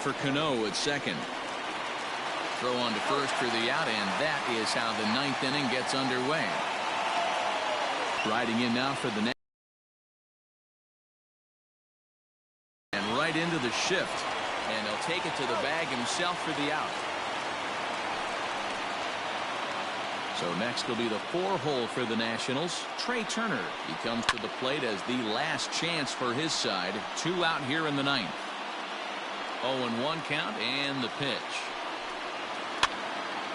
for Cano at second. Throw on to first for the out, and that is how the ninth inning gets underway. Riding in now for the next. And right into the shift. And he'll take it to the bag himself for the out. So next will be the 4-hole for the Nationals. Trey Turner. He comes to the plate as the last chance for his side. 2 out here in the ninth. 0-1 count and the pitch.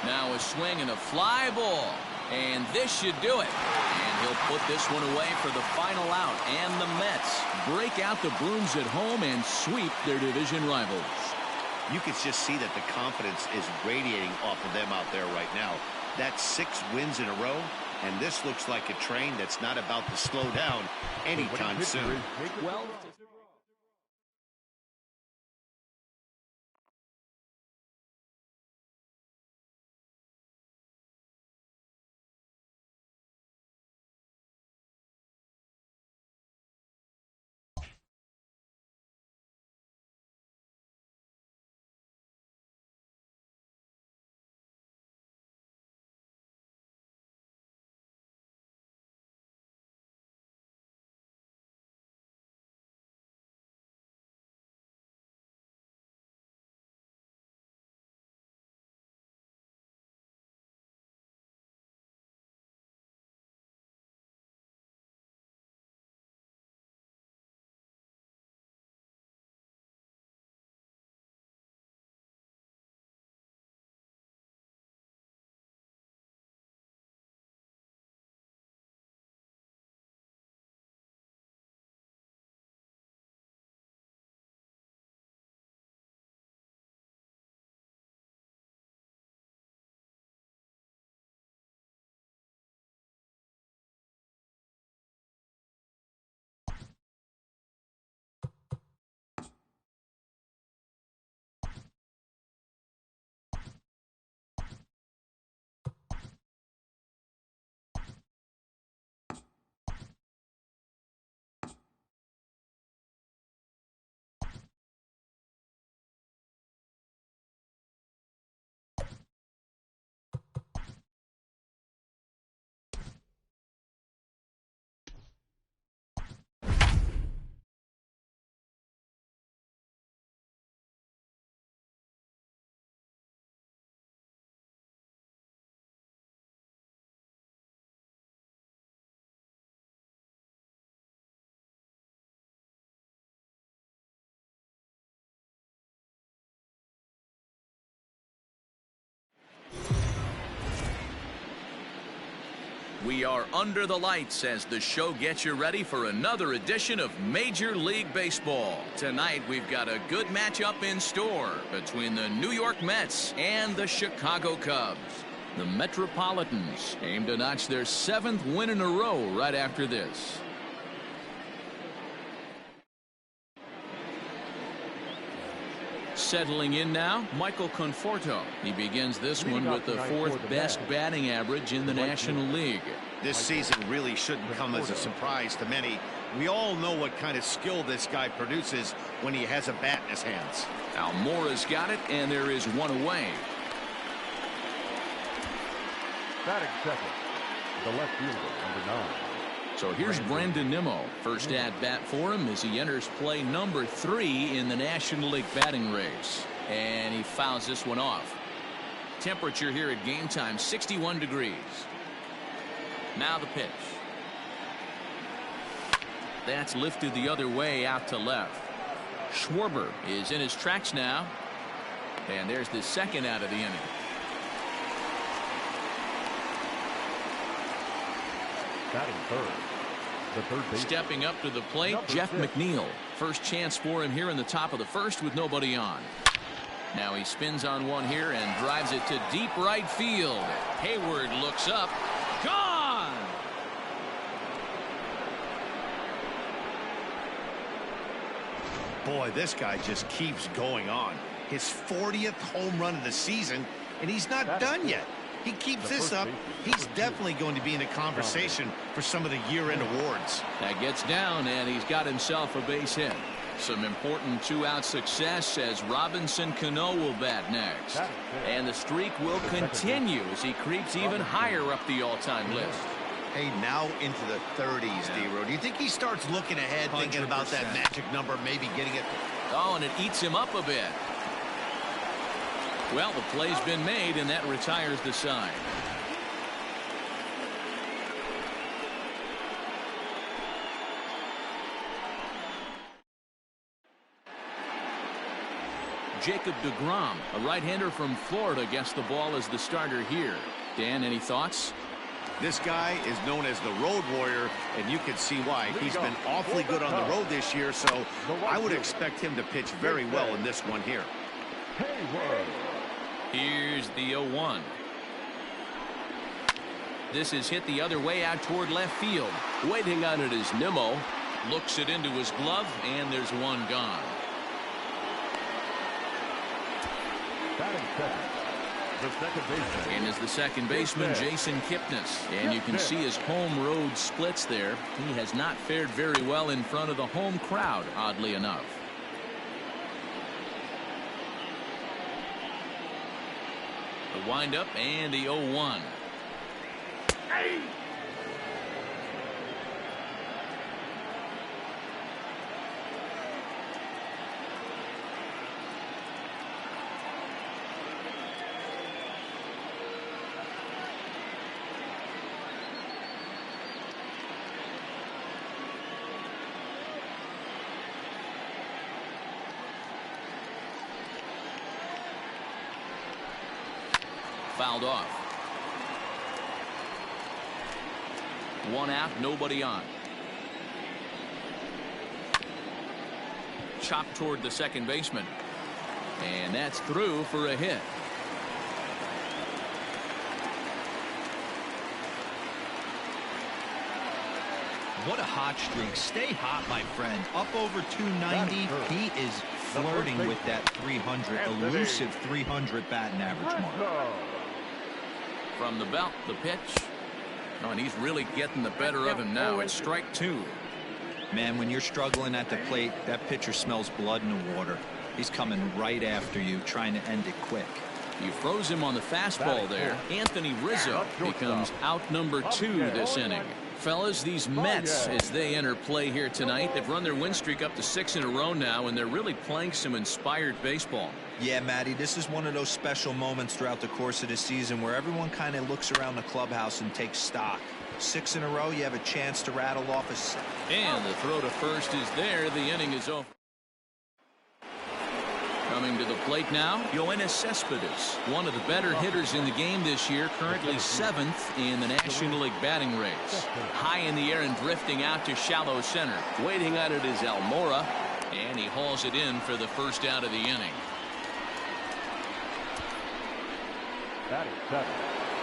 Now a swing and a fly ball. And this should do it. And he'll put this one away for the final out. And the Mets break out the brooms at home and sweep their division rivals. You can just see that the confidence is radiating off of them out there right now. That's 6 wins in a row. And this looks like a train that's not about to slow down anytime soon. Well, we are under the lights as the show gets you ready for another edition of Major League Baseball. Tonight we've got a good matchup in store between the New York Mets and the Chicago Cubs. The Metropolitans aim to notch their 7th win in a row right after this. Settling in now, Michael Conforto. He begins this one with the 4th best batting average in the National League. This season really shouldn't come as a surprise to many. We all know what kind of skill this guy produces when he has a bat in his hands. Almora's got it, and there is one away. Batting second, the left fielder, number 9. So here's Brandon Nimmo. First at bat for him as he enters play number 3 in the National League batting race. And he fouls this one off. Temperature here at game time, 61 degrees. Now the pitch. That's lifted the other way out to left. Schwarber is in his tracks now. And there's the second out of the inning. Batting third. Stepping up to the plate, Jeff McNeil. First chance for him here in the top of the first with nobody on. Now he spins on one here and drives it to deep right field. Hayward looks up. Gone! Boy, this guy just keeps going on. His 40th home run of the season, and he's not done yet. He keeps this up, he's definitely going to be in a conversation for some of the year-end awards. That gets down, and he's got himself a base hit. Some important two-out success as Robinson Cano will bat next. And the streak will continue as he creeps even higher up the all-time list. Hey, now into the 30s, D-Row. Do you think he starts looking ahead, thinking about that magic number, maybe getting it? Oh, and it eats him up a bit. Well, the play's been made, and that retires the side. Jacob deGrom, a right-hander from Florida, gets the ball as the starter here. Dan, any thoughts? This guy is known as the road warrior, and you can see why. He's been awfully good on the road this year, so I would expect him to pitch very well in this one here. Here's the 0-1. This is hit the other way out toward left field. Waiting on it is Nimmo. Looks it into his glove, and there's one gone. And is the second baseman, Jason Kipnis. And you can see his home road splits there. He has not fared very well in front of the home crowd, oddly enough. The windup and the 0-1. Fouled off. One out, nobody on. Chopped toward the second baseman. And that's through for a hit. What a hot streak. Stay hot, my friend. Up over 290. He is flirting with that 300, elusive 300 batting average mark. From the belt, the pitch. Oh, and he's really getting the better of him now. It's strike two. Man, when you're struggling at the plate, that pitcher smells blood in the water. He's coming right after you, trying to end it quick. You froze him on the fastball there. Anthony Rizzo becomes out number 2 this inning. Fellas, these Mets, as they enter play here tonight, they've run their win streak up to 6 in a row now, and they're really playing some inspired baseball. Yeah, Matty, this is one of those special moments throughout the course of the season where everyone kind of looks around the clubhouse and takes stock. 6 in a row, you have a chance to rattle off a set. And the throw to first is there. The inning is over. Coming to the plate now, Yoenis Cespedes, one of the better hitters in the game this year, currently 7th in the National League batting race. High in the air and drifting out to shallow center. Waiting on it is Almora, and he hauls it in for the first out of the inning.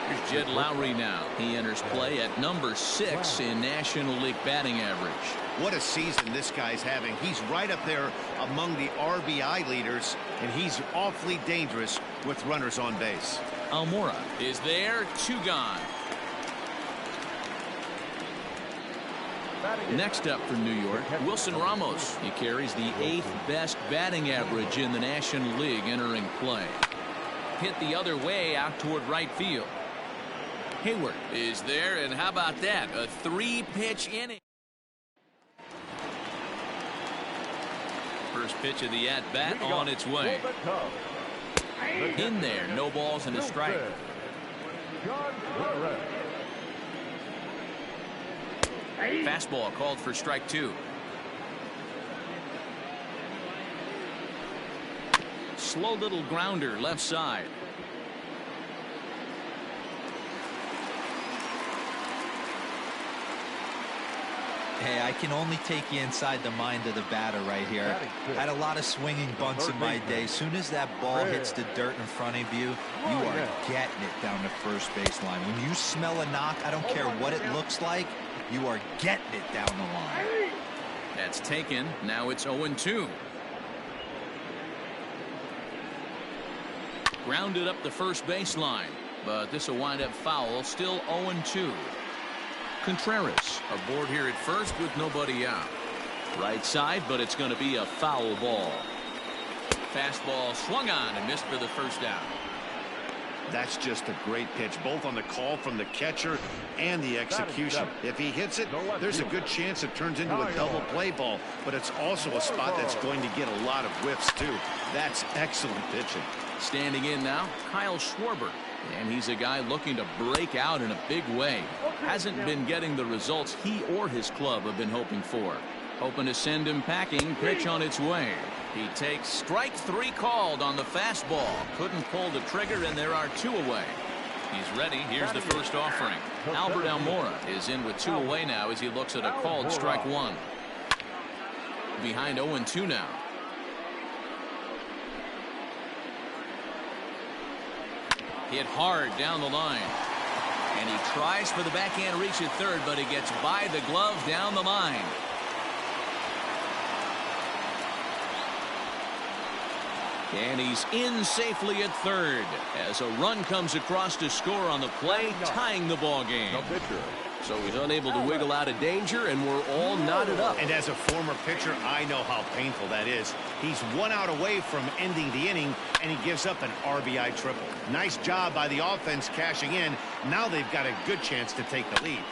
Here's Jed Lowry now. He enters play at number 6 in National League batting average. What a season this guy's having. He's right up there among the RBI leaders, and he's awfully dangerous with runners on base. Almora is there, 2 gone. Next up for New York, Wilson Ramos. He carries the 8th best batting average in the National League entering play. Hit the other way out toward right field. Hayward is there, and how about that? A 3-pitch inning. First pitch of the at-bat on its way. In there, no balls and a strike. Fastball called for strike 2. Slow little grounder left side. Hey, I can only take you inside the mind of the batter right here. I had a lot of swinging bunts in my day. Soon as that ball hits the dirt in front of you, you are getting it down the first baseline. When you smell a knock, I don't care what it looks like, you are getting it down the line. That's taken. Now it's 0-2. Grounded up the first baseline, but this will wind up foul. Still 0-2. Contreras aboard here at first with nobody out. Right side, but it's going to be a foul ball. Fastball swung on and missed for the first down. That's just a great pitch, both on the call from the catcher and the execution. If he hits it, there's a good chance it turns into a double play ball, but it's also a spot that's going to get a lot of whiffs too. That's excellent pitching. Standing in now, Kyle Schwarber, and he's a guy looking to break out in a big way. Hasn't been getting the results he or his club have been hoping for. Hoping to send him packing. Pitch on its way. He takes strike 3 called on the fastball. Couldn't pull the trigger, and there are 2 away. He's ready. Here's the first offering. Albert Almora is in with 2 away now as he looks at a called strike 1. Behind 0-2 now. Hit hard down the line. And he tries for the backhand reach at third, but he gets by the glove down the line. And he's in safely at third as a run comes across to score on the play, tying the ball game. So he's unable to wiggle out of danger, and we're all knotted up. And as a former pitcher, I know how painful that is. He's 1 out away from ending the inning, and he gives up an RBI triple. Nice job by the offense cashing in. Now they've got a good chance to take the lead.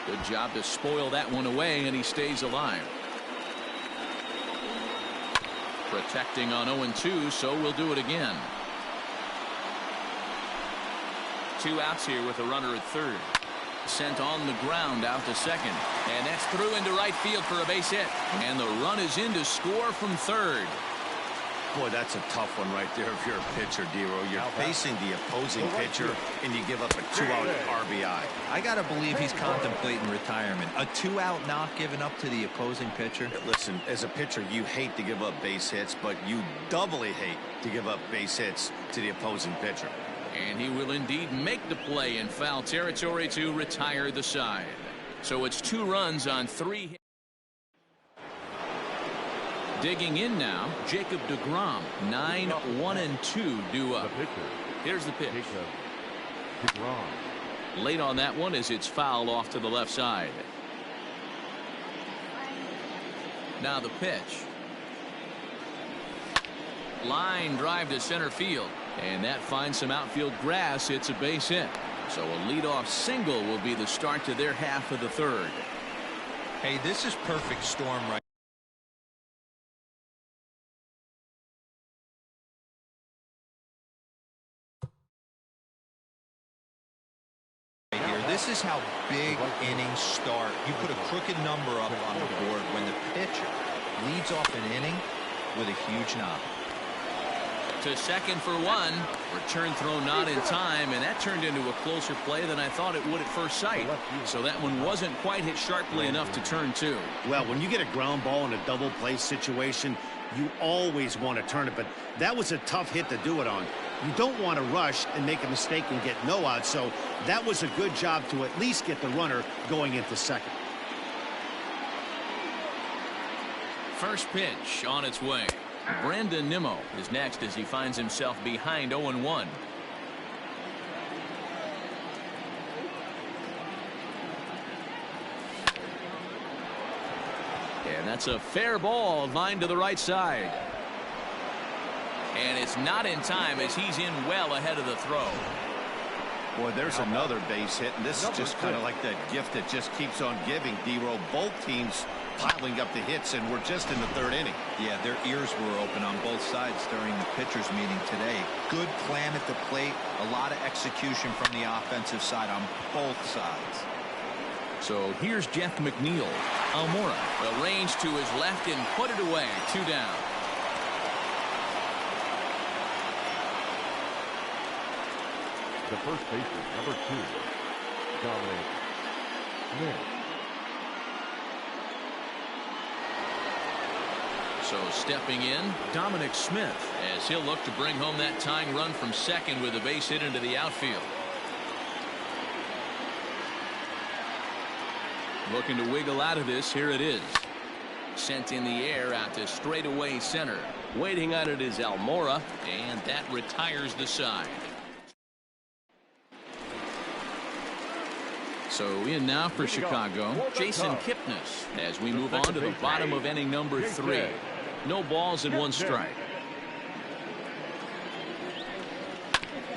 Good job to spoil that one away, and he stays alive. Protecting on 0-2, so we'll do it again. 2 outs here with a runner at third. Sent on the ground out to second. And that's through into right field for a base hit. And the run is in to score from third. Boy, that's a tough one right there if you're a pitcher, Dero. You're facing the opposing pitcher, and you give up a 2-out RBI. I got to believe he's contemplating retirement. A 2-out knock given up to the opposing pitcher. Listen, as a pitcher, you hate to give up base hits, but you doubly hate to give up base hits to the opposing pitcher. And he will indeed make the play in foul territory to retire the side. So it's 2 runs on 3 hits. Digging in now, Jacob deGrom. 9-1-2 due up. Here's the pitch. Late on that one as it's fouled off to the left side. Now the pitch. Line drive to center field. And that finds some outfield grass. It's a base hit. So a leadoff single will be the start to their half of the third. Hey, this is perfect storm right here. This is how big innings start. You put a crooked number up on the board when the pitcher leads off an inning with a huge knock. To second for 1. Return throw not in time, and that turned into a closer play than I thought it would at first sight. So that one wasn't quite hit sharply enough to turn 2. Well, when you get a ground ball in a double play situation, you always want to turn it, but that was a tough hit to do it on. You don't want to rush and make a mistake and get no out, so that was a good job to at least get the runner going into second. First pitch on its way. Brandon Nimmo is next as he finds himself behind 0-1. And that's a fair ball lined to the right side. And it's not in time as he's in well ahead of the throw. Boy, there's another base hit, and this is just kind of like that gift that just keeps on giving, Dero. Both teams piling up the hits, and we're just in the third inning. Yeah, their ears were open on both sides during the pitchers meeting today. Good plan at the plate, a lot of execution from the offensive side on both sides. So here's Jeff McNeil. Almora will range to his left and put it away. 2 down. The first baseman, number 2, Dominic Smith. So stepping in, Dominic Smith, as he'll look to bring home that tying run from second with a base hit into the outfield. Looking to wiggle out of this. Here it is. Sent in the air out to straightaway center. Waiting on it is Almora, and that retires the side. So in now for Chicago, Jason Kipnis, as we move on to the bottom of inning number 3. No balls and 1 strike.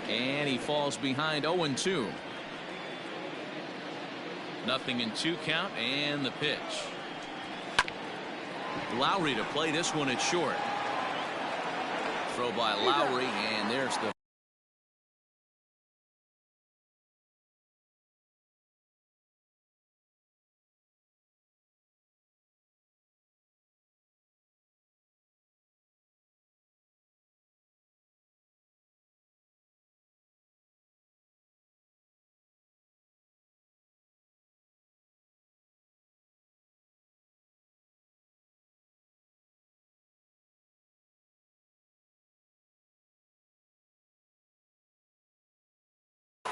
And he falls behind 0-2. Nothing in 2 count, and the pitch. Lowry to play this one at short. Throw by Lowry, and there's the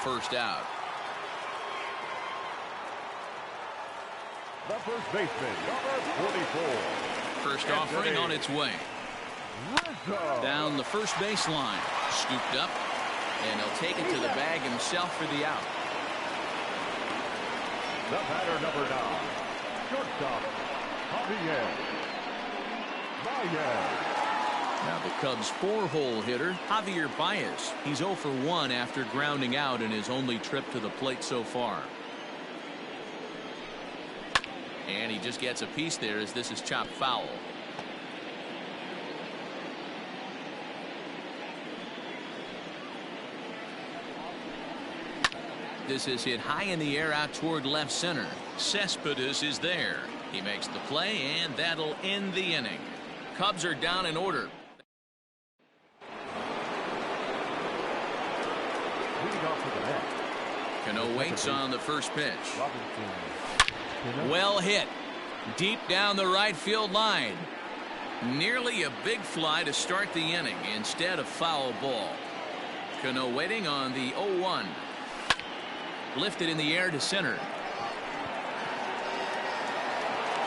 first out. The first baseman, number 44. First offering on its way. Down the first baseline. Scooped up. And he'll take it to the bag himself for the out. The batter, number 9. Shortstop, Javier. Now the Cubs' 4-hole hitter, Javier Baez. He's 0 for 1 after grounding out in his only trip to the plate so far. And he just gets a piece there as this is chopped foul. This is hit high in the air out toward left center. Cespedes is there. He makes the play, and that'll end the inning. Cubs are down in order. Cano waits on the first pitch. Well hit. Deep down the right field line. Nearly a big fly to start the inning instead of foul ball. Cano waiting on the 0-1. Lifted in the air to center.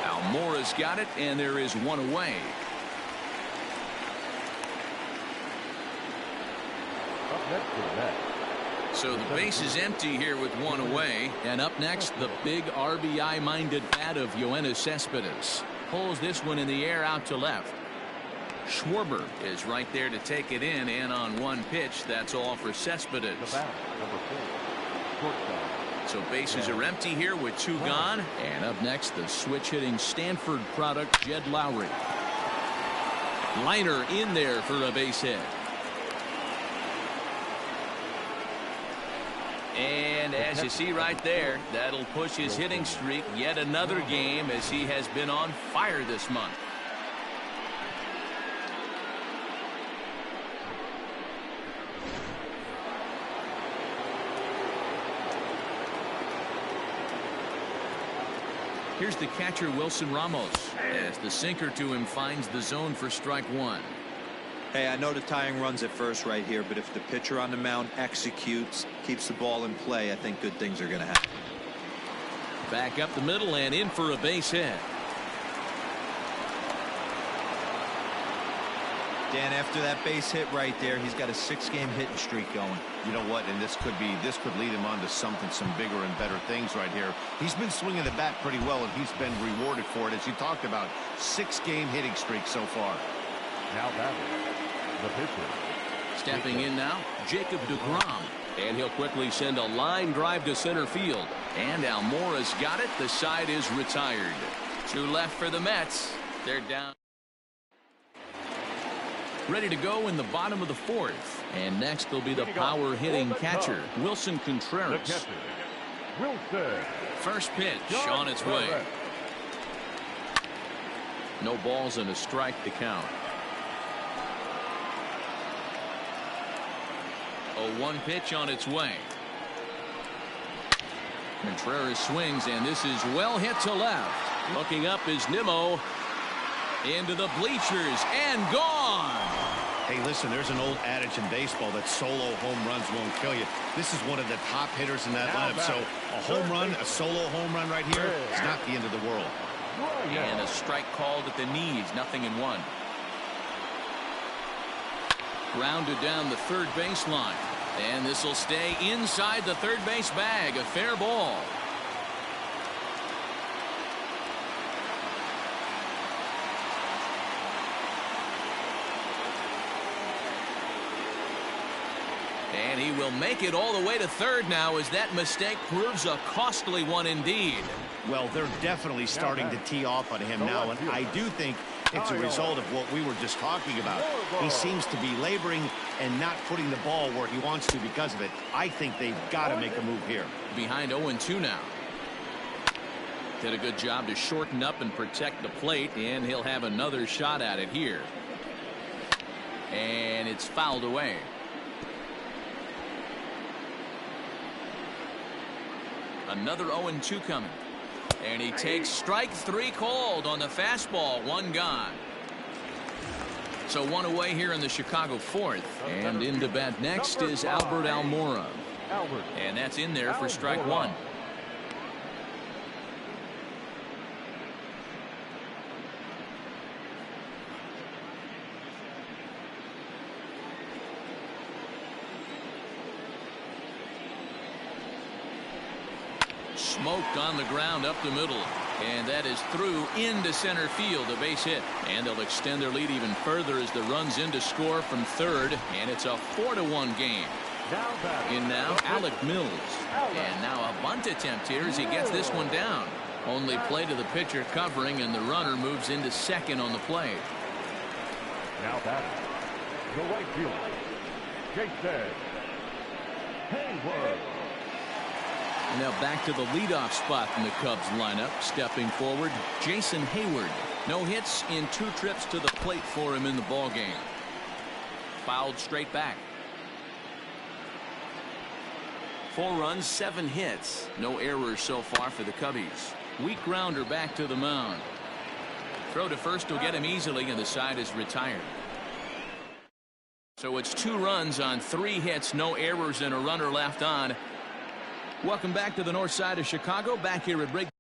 Almora's got it, and there is 1 away. So the base is empty here with 1 away. And up next, the big RBI-minded bat of Yoenis Cespedes. Pulls this one in the air out to left. Schwarber is right there to take it in, and on 1 pitch, that's all for Cespedes. So bases are empty here with 2 gone. And up next, the switch-hitting Stanford product, Jed Lowry. Liner in there for a base hit. And as you see right there, that'll push his hitting streak yet another game as he has been on fire this month. Here's the catcher, Wilson Ramos, as the sinker to him finds the zone for strike 1. Hey, I know the tying runs at first right here, but if the pitcher on the mound executes, keeps the ball in play, I think good things are going to happen. Back up the middle and in for a base hit. Dan, after that base hit right there, he's got a 6-game hitting streak going. You know what? And this could lead him on to some bigger and better things right here. He's been swinging the bat pretty well, and he's been rewarded for it, as you talked about. 6-game hitting streak so far. Now batting, the pitcher. Stepping in now, Jacob deGrom. And he'll quickly send a line drive to center field. And Almora's got it. The side is retired. 2 left for the Mets. They're down. Ready to go in the bottom of the 4th. And next will be the power hitting catcher, Wilson Contreras. First pitch on its way. No balls and a strike to count. 0-1 pitch on its way. Contreras swings, and this is well hit to left. Looking up is Nimmo. Into the bleachers and gone. Hey, listen, there's an old adage in baseball that solo home runs won't kill you. This is one of the top hitters in that lineup. So a home run, a solo home run right here is not the end of the world. And a strike called at the knees. 0-1. Grounded down the third baseline. And this will stay inside the third base bag. A fair ball. And he will make it all the way to third now as that mistake proves a costly one indeed. Well, they're definitely starting to tee off on him now, and I do think it's a result of what we were just talking about. He seems to be laboring and not putting the ball where he wants to because of it. I think they've got to make a move here. Behind 0-2 now. Did a good job to shorten up and protect the plate, and he'll have another shot at it here. And it's fouled away. Another 0-2 coming. And he takes strike 3 called on the fastball. 1 gone. So 1 away here in the Chicago 4th. And in to bat next is Albert Almora. And that's in there for strike 1. Smoked on the ground up the middle, and that is through into center field, a base hit, and they'll extend their lead even further as the runs in to score from third, and it's a 4-1 game. In now Alec Mills, and now a bunt attempt here as he gets this one down. Only play to the pitcher covering, and the runner moves into second on the play. Now batting, the right fielder, Jason Hayward. Now back to the leadoff spot in the Cubs lineup. Stepping forward, Jason Hayward. No hits in 2 trips to the plate for him in the ballgame. Fouled straight back. 4 runs, 7 hits. No errors so far for the Cubbies. Weak grounder back to the mound. Throw to first will get him easily, and the side is retired. So it's 2 runs on 3 hits, no errors, and a runner left on. Welcome back to the north side of Chicago. Back here at Wrigley.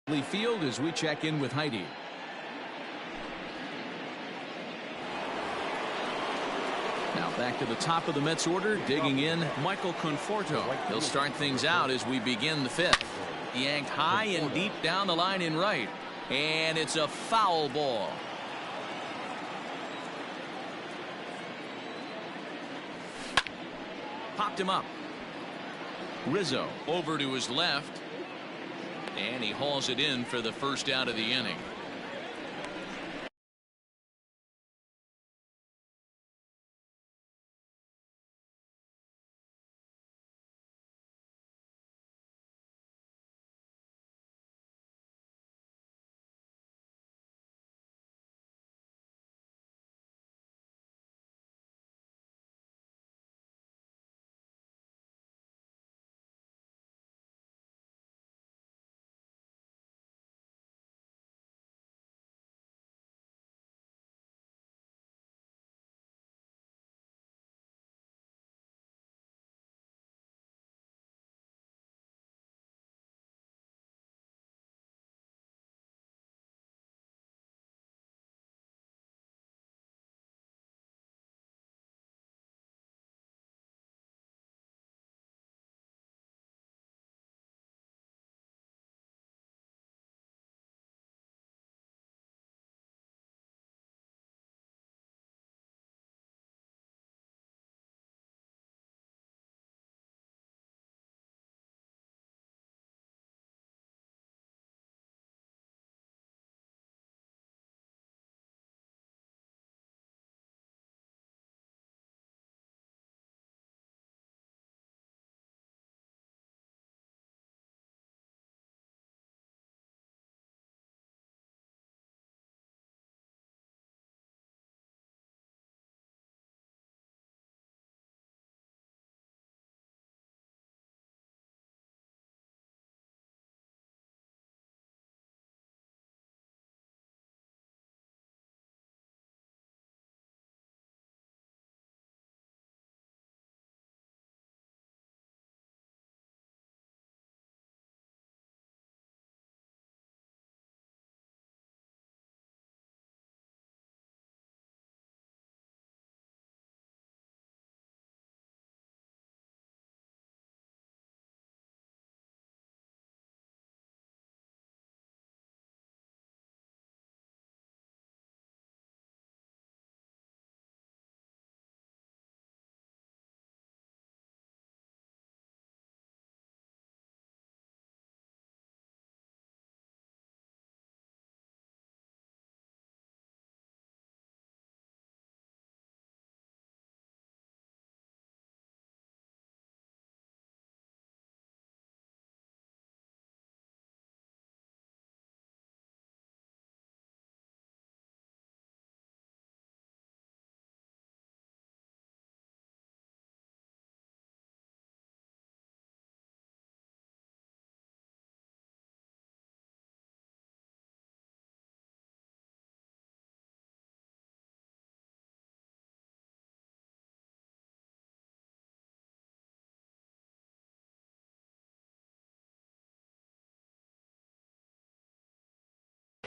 Field as we check in with Heidi. Now back to the top of the Mets order, digging in, Michael Conforto. He'll start things out as we begin the fifth. Yanked high and deep down the line in right. And it's a foul ball. Popped him up. Rizzo over to his left. And he hauls it in for the first out of the inning.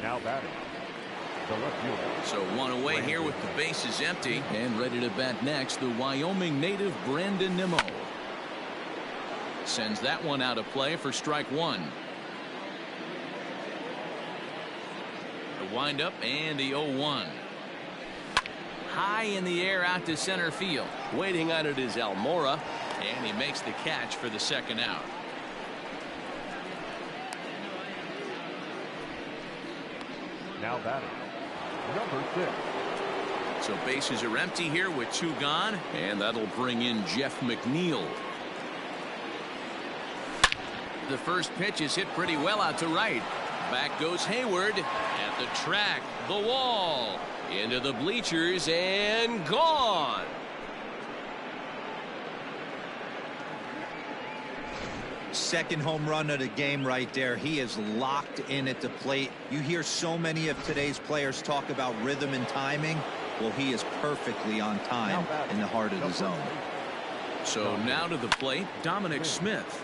Now batting, the left fielder. So one away here with the bases empty, and ready to bat next, the Wyoming native Brandon Nimmo. Sends that one out of play for strike one. The windup and the 0-1. High in the air out to center field. Waiting on it is Almora, and he makes the catch for the second out. Now batting, number 6. So bases are empty here with two gone, and that'll bring in Jeff McNeil. The first pitch is hit pretty well out to right. Back goes Hayward at the track, the wall, into the bleachers, and gone. Second home run of the game right there. He is locked in at the plate. You hear so many of today's players talk about rhythm and timing. Well, he is perfectly on time in the heart of the zone. So now to the plate, Dominic Smith.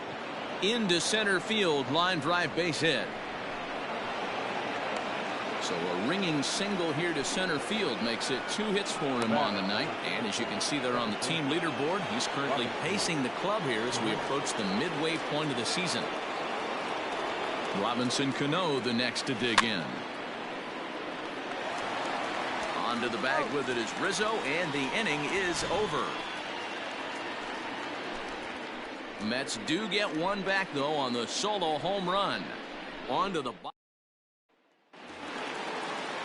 Into center field, line drive base hit. So a ringing single here to center field makes it 2 hits for him on the night. And as you can see there on the team leaderboard, he's currently pacing the club here as we approach the midway point of the season. Robinson Cano the next to dig in. Onto the bag with it is Rizzo, and the inning is over. Mets do get one back though on the solo home run. Onto the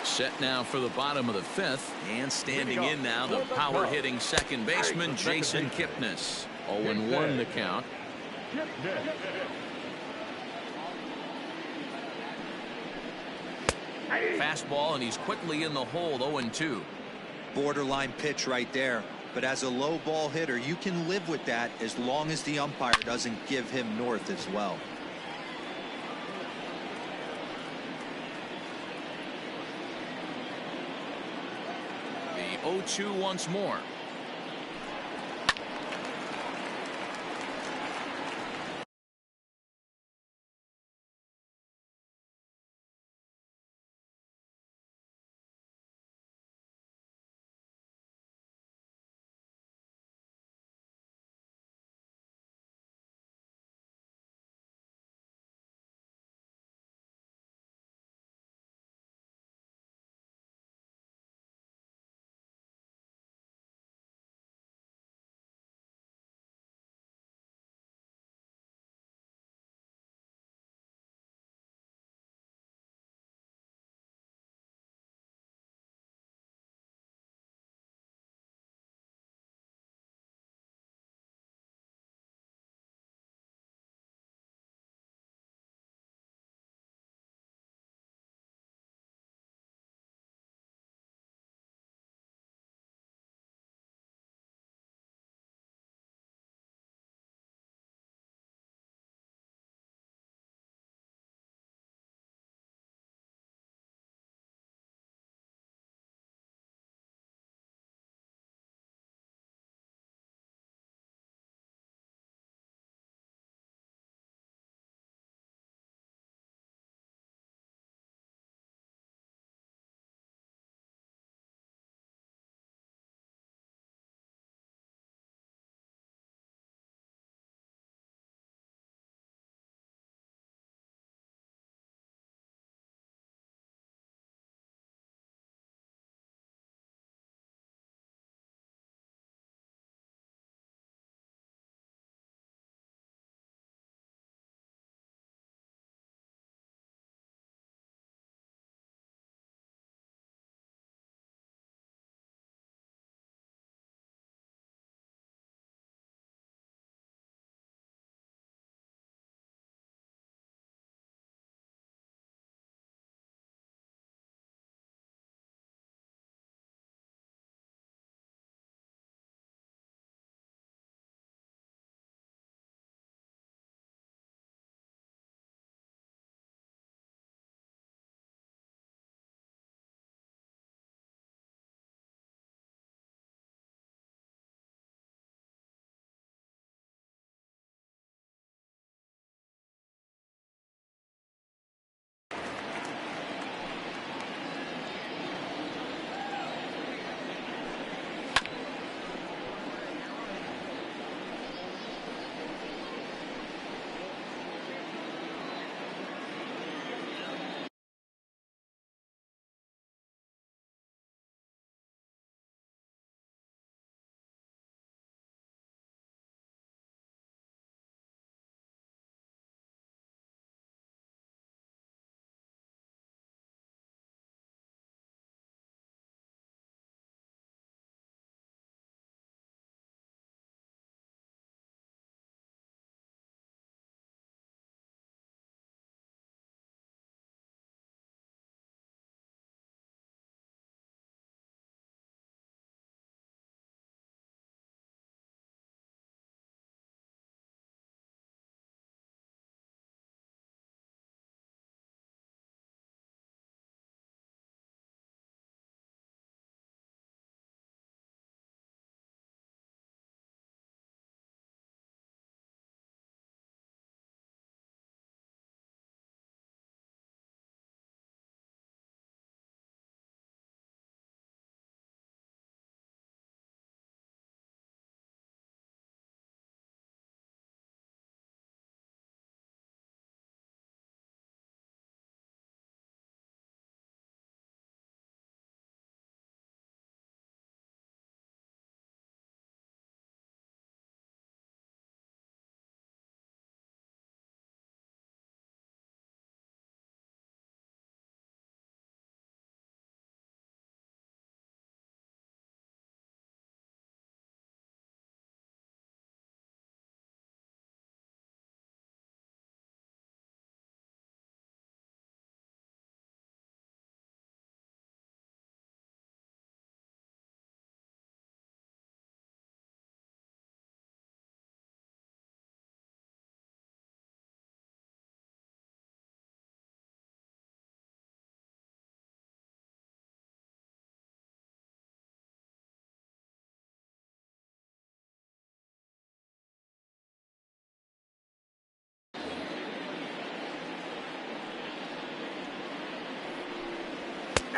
set now for the bottom of the 5th, and standing in now the power hitting second baseman Jason Kipnis. 0-1 the count. Fastball, and he's quickly in the hole. 0-2. Borderline pitch right there, but as a low ball hitter you can live with that as long as the umpire doesn't give him north as well. The 0-2 once more.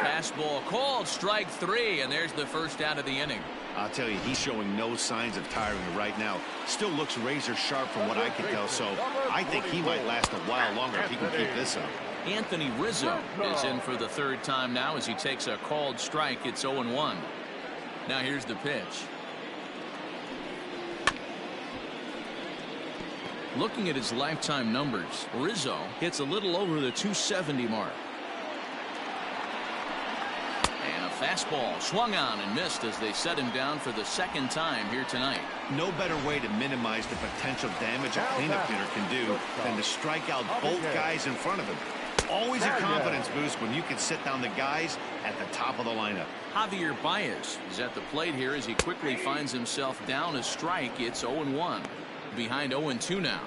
Fastball called, strike 3, and there's the first out of the inning. I'll tell you, he's showing no signs of tiring right now. Still looks razor sharp from what I can tell, so I think he might last a while longer if he can keep this up. Anthony Rizzo is in for the third time now as he takes a called strike. It's 0-1. Now here's the pitch. Looking at his lifetime numbers, Rizzo hits a little over the 270 mark. And a fastball swung on and missed as they set him down for the second time here tonight. No better way to minimize the potential damage a cleanup hitter can do than to strike out both guys in front of him. Always a confidence boost when you can sit down the guys at the top of the lineup. Javier Baez is at the plate here as he quickly finds himself down a strike. It's 0-1. Behind 0-2 now.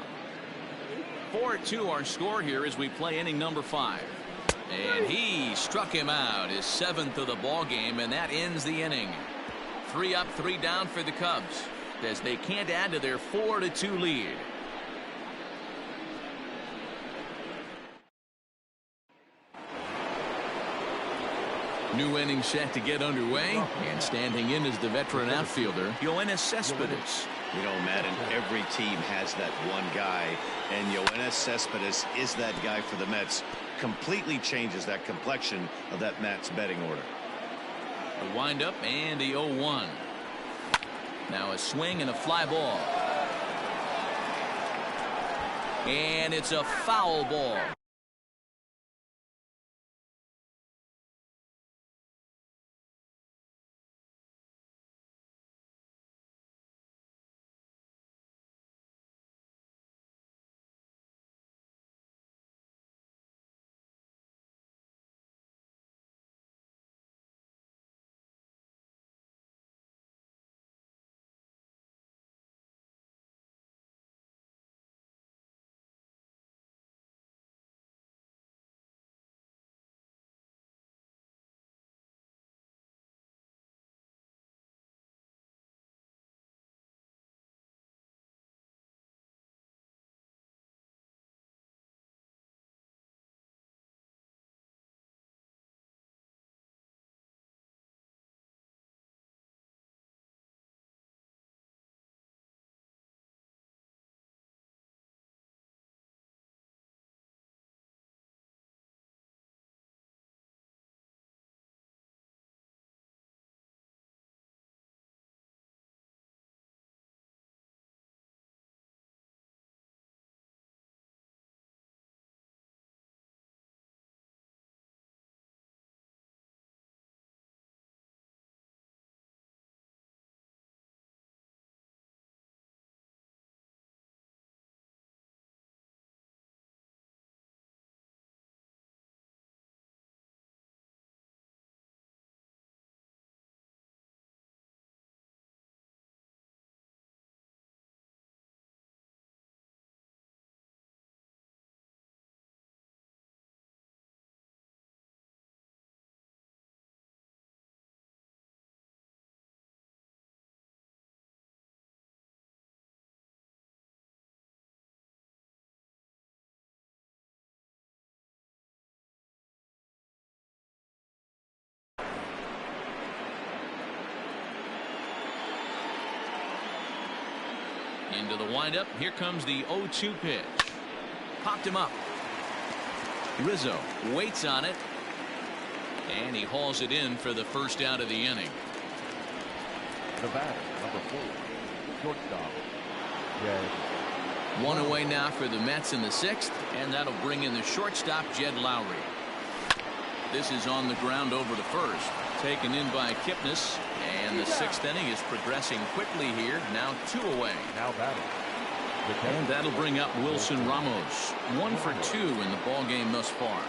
4-2 our score here as we play inning number 5. And he struck him out, his 7th of the ball game, and that ends the inning. 3 up, 3 down for the Cubs as they can't add to their 4-2 lead. New inning set to get underway, and standing in is the veteran outfielder, Yoenis Cespedes. You know, Madden, every team has that one guy, and Yoenis Cespedes is that guy for the Mets. Completely changes that complexion of that Mets betting order. The windup and the 0-1. Now a swing and a fly ball. And it's a foul ball. Into the windup. Here comes the 0-2 pitch. Popped him up. Rizzo waits on it. And he hauls it in for the first out of the inning. The batter, number 4, shortstop. One away now for the Mets in the 6th, and that'll bring in the shortstop, Jed Lowry. This is on the ground over to first. Taken in by Kipnis, and the 6th inning is progressing quickly here. Now 2 away. Now batting. And that'll bring up Wilson Ramos. 1 for 2 in the ball game thus far.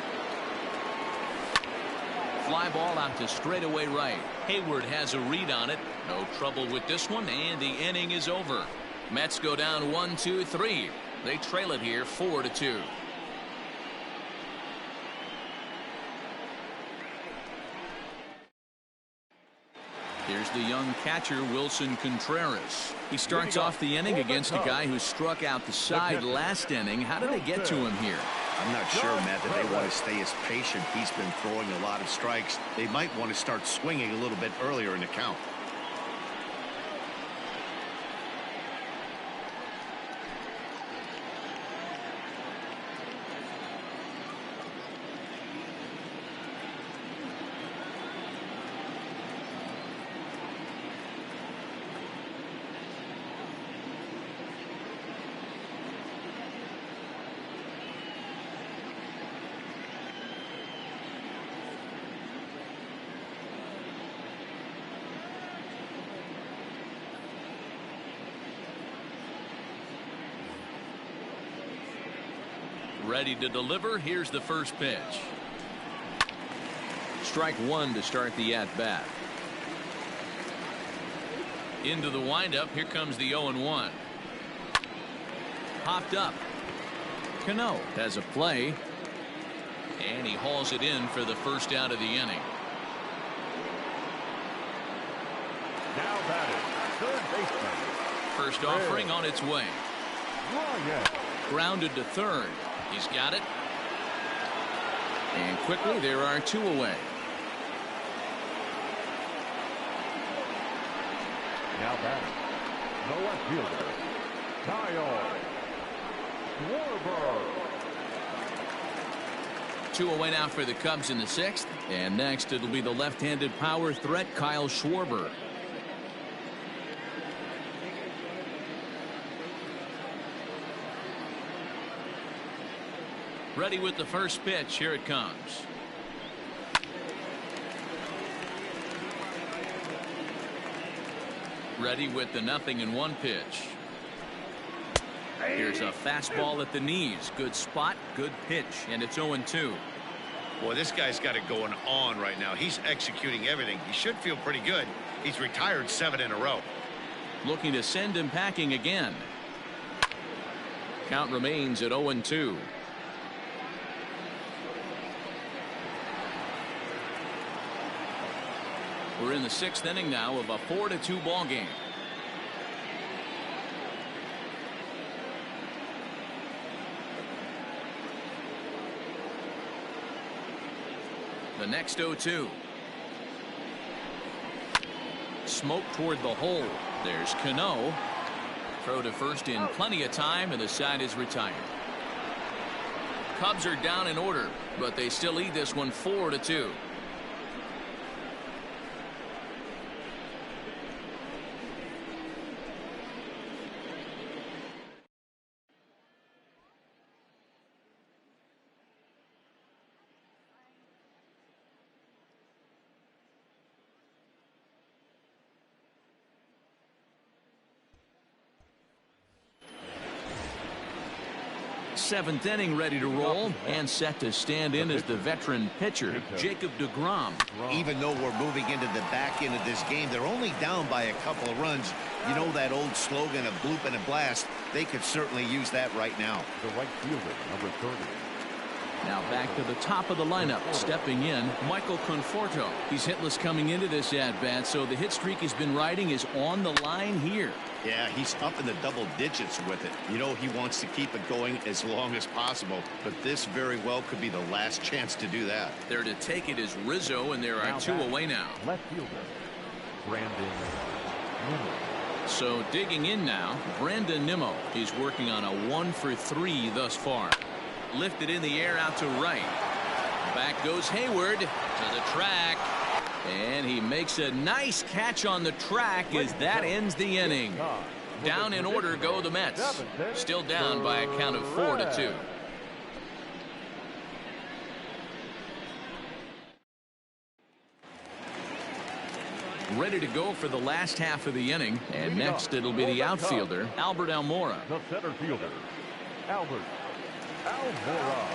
Fly ball out to straightaway right. Hayward has a read on it. No trouble with this one, and the inning is over. Mets go down 1-2-3. They trail it here 4-2. Here's the young catcher, Wilson Contreras. He starts off the inning against a guy who struck out the side last inning. How did they get to him here? I'm not sure, Matt, that they want to stay as patient. He's been throwing a lot of strikes. They might want to start swinging a little bit earlier in the count. Ready to deliver. Here's the first pitch. Strike one to start the at-bat. Into the windup. Here comes the 0-1. Popped up. Cano has a play. And he hauls it in for the first out of the inning. Now batting, third baseman. First offering on its way. Grounded to third. He's got it. And quickly there are two away. Now batting, the left fielder, Kyle Schwarber. Two away now for the Cubs in the sixth. And next it'll be the left-handed power threat Kyle Schwarber. Ready with the first pitch. Here it comes. Ready with the 0-1 pitch. Here's a fastball at the knees. Good spot, good pitch, and it's 0-2. Boy, this guy's got it going on right now. He's executing everything. He should feel pretty good. He's retired 7 in a row. Looking to send him packing again. Count remains at 0-2. We're in the sixth inning now of a 4-2 ball game. The next 0-2. Smoke toward the hole. There's Cano. Throw to first in plenty of time, and the side is retired. Cubs are down in order, but they still lead this one 4-2. Seventh inning ready to roll and set to stand in as the veteran pitcher Jacob deGrom. Even though we're moving into the back end of this game, they're only down by a couple of runs. You know that old slogan of bloop and a blast. They could certainly use that right now. The right fielder, number 30. Now back to the top of the lineup. Stepping in, Michael Conforto. He's hitless coming into this at-bat, so the hit streak he's been riding is on the line here. Yeah, he's up in the double digits with it. You know, he wants to keep it going as long as possible, but this very well could be the last chance to do that. There to take it is Rizzo, and there are two away now. Left fielder, Brandon Nimmo. So digging in now, Brandon Nimmo. He's working on a 1-for-3 thus far. Lifted in the air out to right. Back goes Hayward to the track. And he makes a nice catch on the track as that ends the inning. Down in order go the Mets. Still down by a count of 4-2. Ready to go for the last half of the inning. And next it'll be the outfielder, Albert Almora. The center fielder, Albert Almora.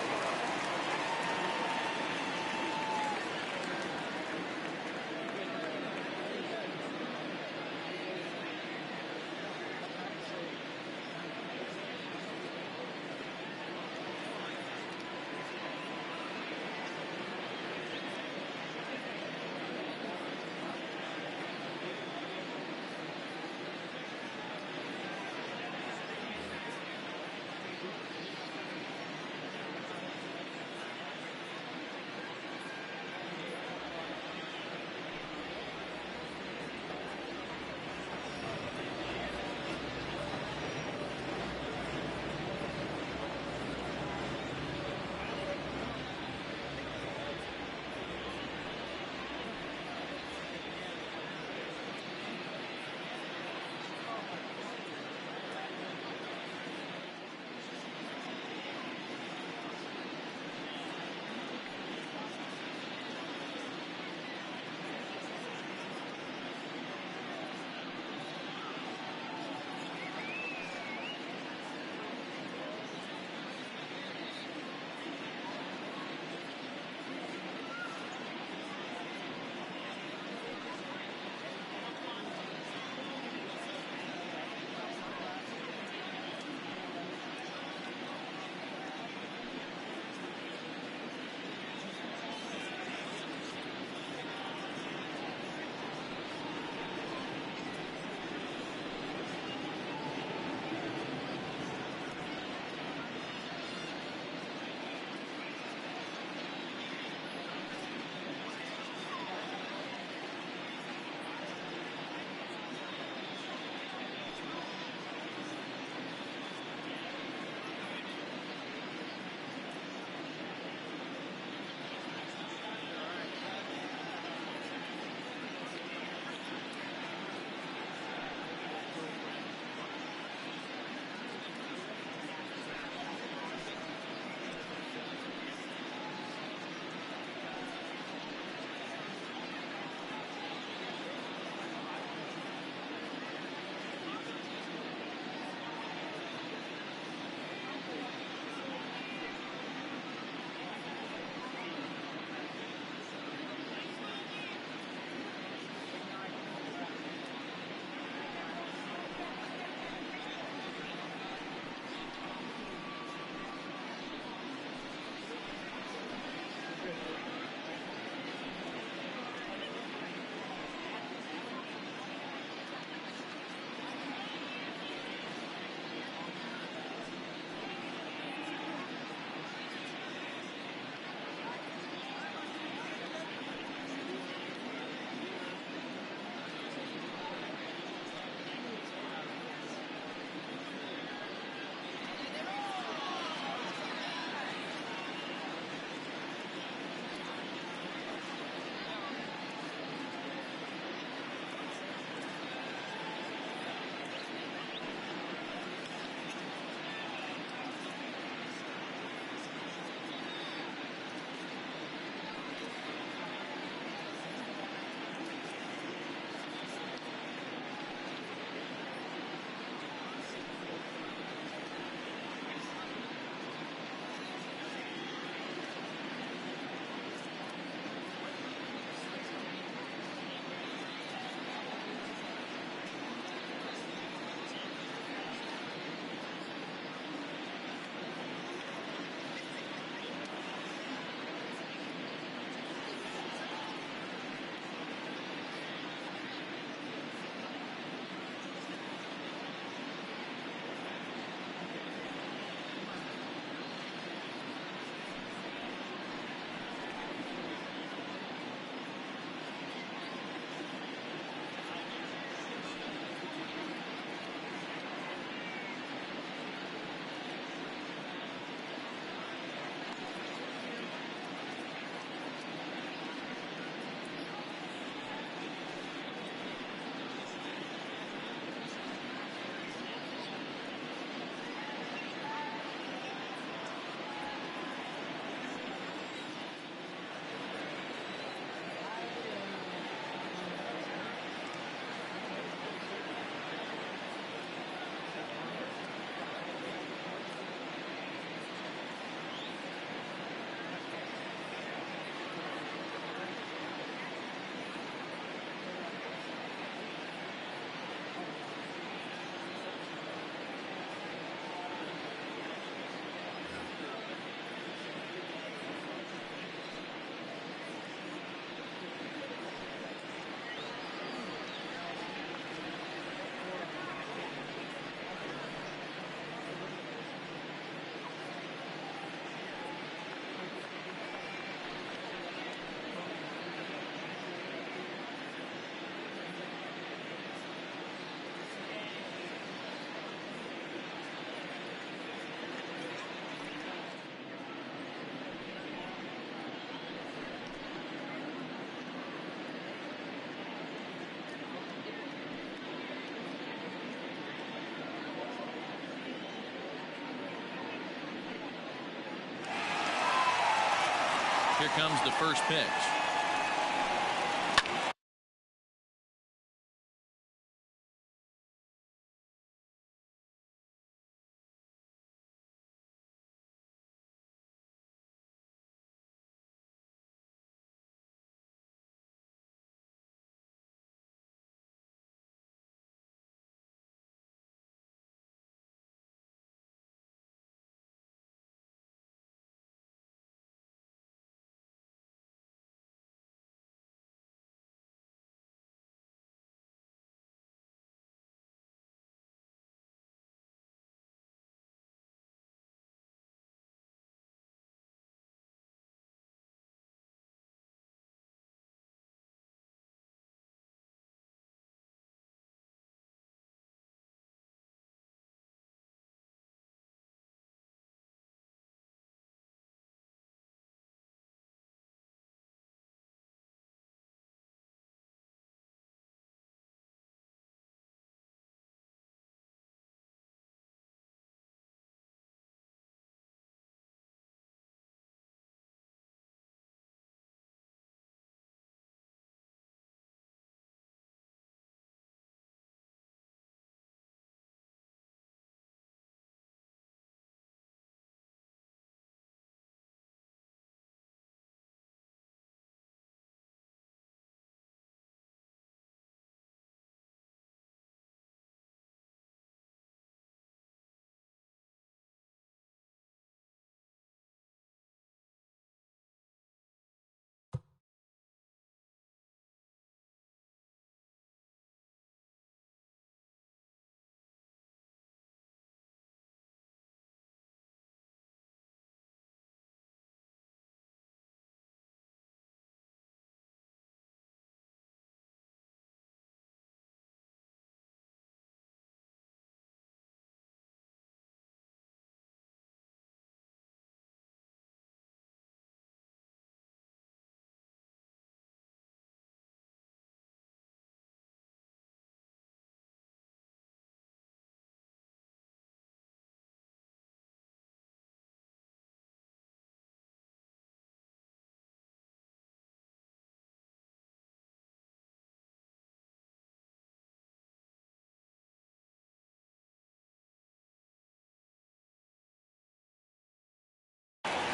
Here comes the first pitch.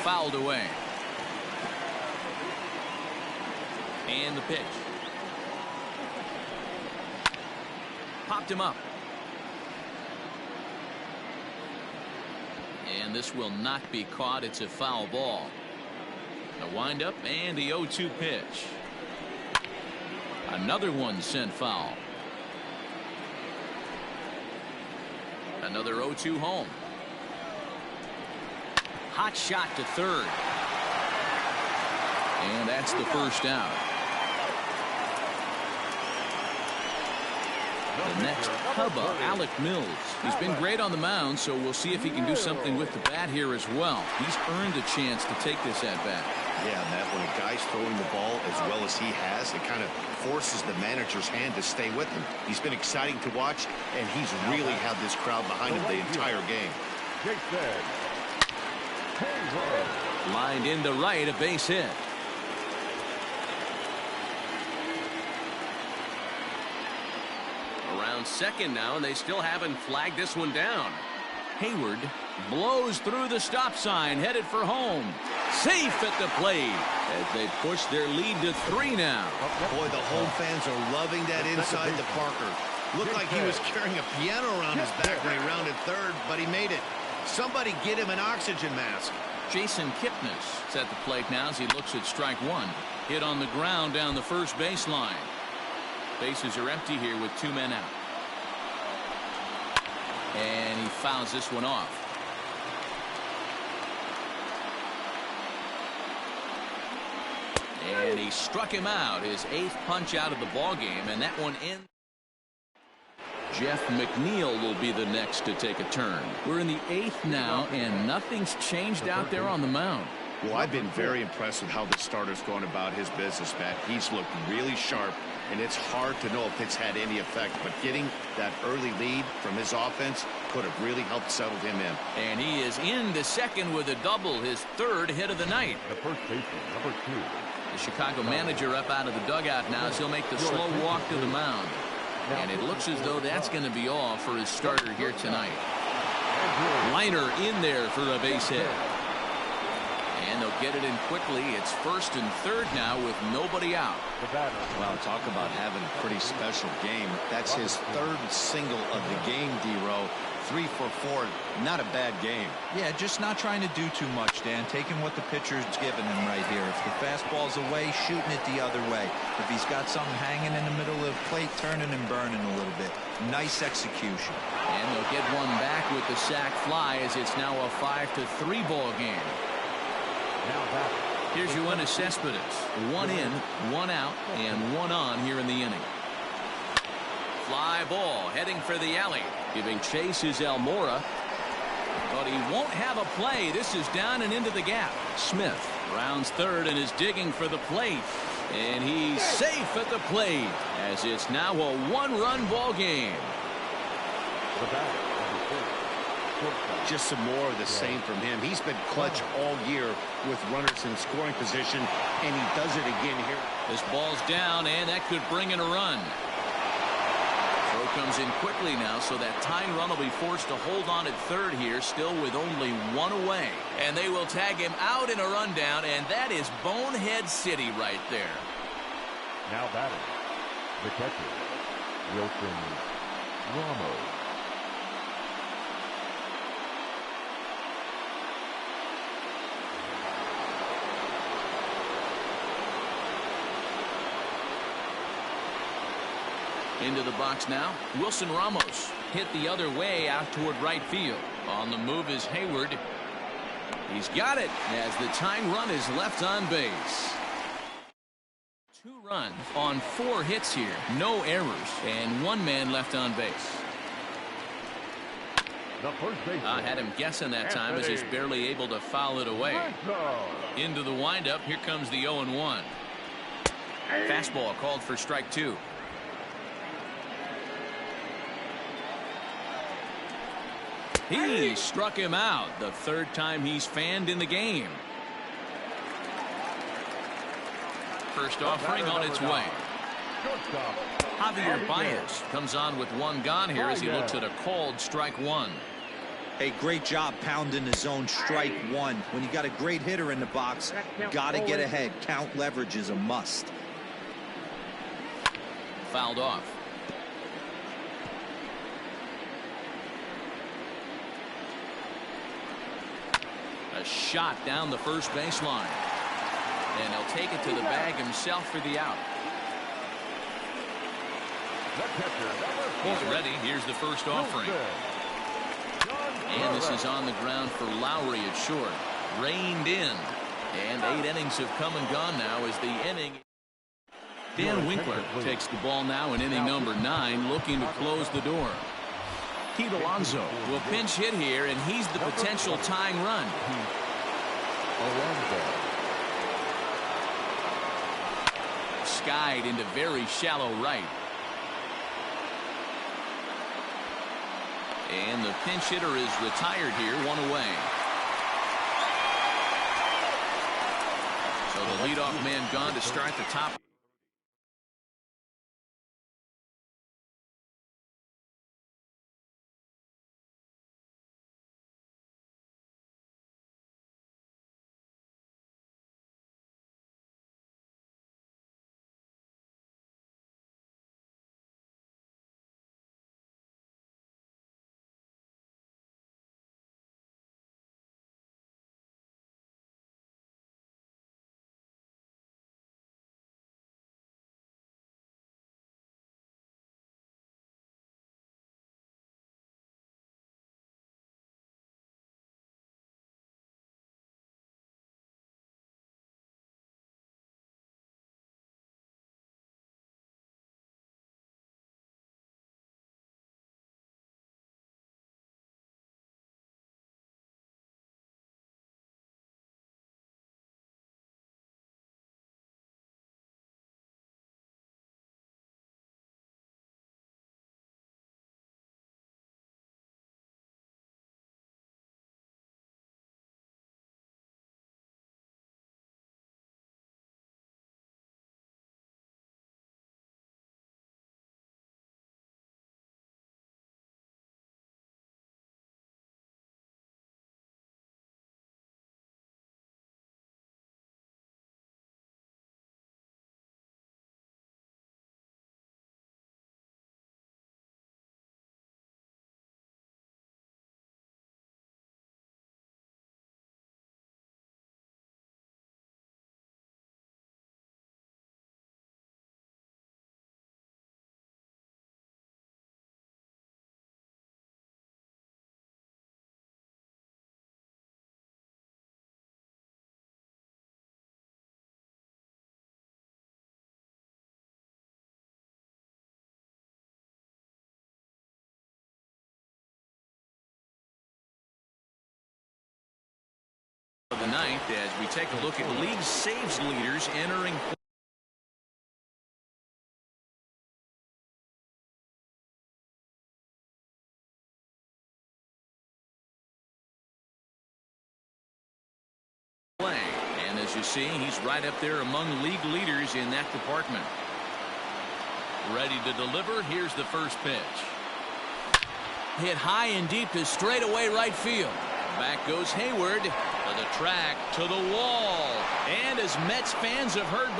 Fouled away. And the pitch. Popped him up. And this will not be caught. It's a foul ball. A windup and the 0-2 pitch. Another one sent foul. Another 0-2 home. Hot shot to third. And that's the first out. The next hubba, Alec Mills. He's been great on the mound, so we'll see if he can do something with the bat here as well. He's earned a chance to take this at bat. Yeah, Matt, when a guy's throwing the ball as well as he has, it kind of forces the manager's hand to stay with him. He's been exciting to watch, and he's really had this crowd behind him the entire game. Lined into right, a base hit. Around second now, and they still haven't flagged this one down. Hayward blows through the stop sign, headed for home. Safe at the plate as they push their lead to 3 now. Boy, the home fans are loving that inside to Parker. Looked like he was carrying a piano around his back when he rounded third, but he made it. Somebody get him an oxygen mask. Jason Kipnis is at the plate now as he looks at strike one. Hit on the ground down the first baseline. Bases are empty here with 2 men out. And he fouls this one off. And he struck him out, his 8th punch out of the ball game, and that one ends. Jeff McNeil will be the next to take a turn. We're in the 8th now, and nothing's changed out there on the mound. Well, I've been very impressed with how the starter's going about his business, Matt. He's looked really sharp, And it's hard to know if it's had any effect, but getting that early lead from his offense could have really helped settle him in. And he is into second with a double, his third hit of the night. The first baseman, number 2. The Chicago manager up out of the dugout now as he'll make the slow walk to the mound. And it looks as though that's going to be all for his starter here tonight. Liner in there for a base hit. And they'll get it in quickly. It's first and third now with nobody out. Well, talk about having a pretty special game. That's his third single of the game, D-Row. 3 for 4. Not a bad game. Yeah, just not trying to do too much, Dan. Taking what the pitcher's giving him right here. If the fastball's away, shooting it the other way. If he's got something hanging in the middle of the plate, turning and burning a little bit. Nice execution. And they'll get one back with the sac fly as it's now a 5-3 ball game. Here's Yoenis Cespedes. 1 in, 1 out, and 1 on here in the inning. Fly ball heading for the alley. Giving chase is Almora. But he won't have a play. This is down and into the gap. Smith rounds third and is digging for the plate. And he's safe at the plate as it's now a 1-run ball game. Just some more of the same from him. He's been clutch all year with runners in scoring position, and he does it again here. This ball's down, and that could bring in a run. Throw comes in quickly now, so that tying run will be forced to hold on at third here, still with only 1 away. And they will tag him out in a rundown, and that is Bonehead City right there. Now batting, the catcher, Wilson Ramos. Into the box now. Wilson Ramos hit the other way out toward right field. On the move is Hayward. He's got it as the tying run is left on base. 2 runs on 4 hits here. No errors and 1 man left on base. I had him guessing that time as he's barely able to foul it away. Into the windup. Here comes the 0-1. Fastball called for strike 2. He struck him out, the 3rd time he's fanned in the game. First offering on its way. Javier Baez comes on with 1 gone here as he looks at a called strike 1. Hey, great job pounding the zone strike 1. When you got a great hitter in the box, got to get ahead. Count leverage is a must. Fouled off. A shot down the first baseline. And he'll take it to the bag himself for the out. He's ready. Here's the first offering. And this is on the ground for Lowry at short. Reined in. And 8 innings have come and gone now as the inning. Dan Winkler takes the ball now in inning number 9, looking to close the door. Pete Alonso will pinch hit here, and he's the potential tying run. Skied into very shallow right. And the pinch hitter is retired here, 1 away. So the leadoff man gone to start the top. of the ninth as we take a look at league saves leaders entering play. And as you see, he's right up there among league leaders in that department. Ready to deliver. Here's the first pitch. Hit high and deep to straightaway right field. Back goes Hayward to the track, to the wall. And as Mets fans have heard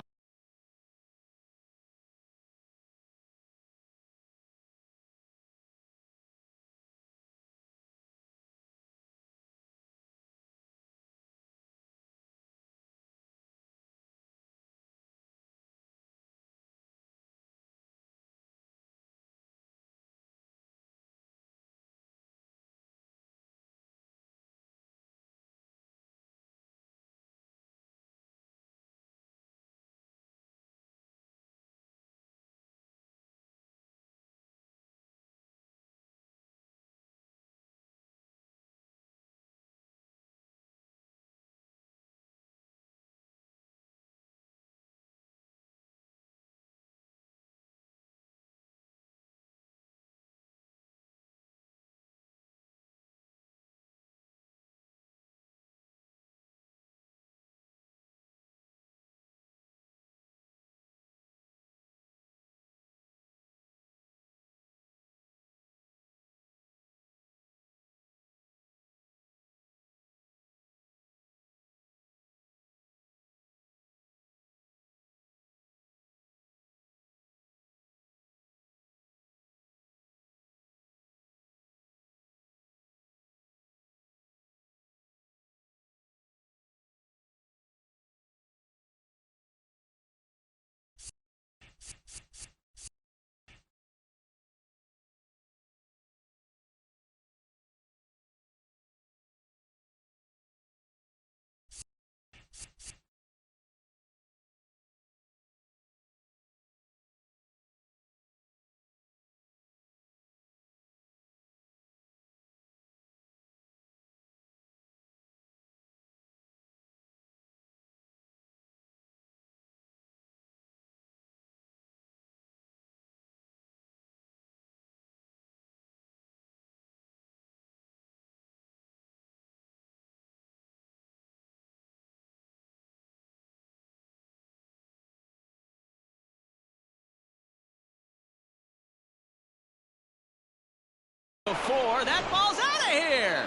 before. That ball's out of here.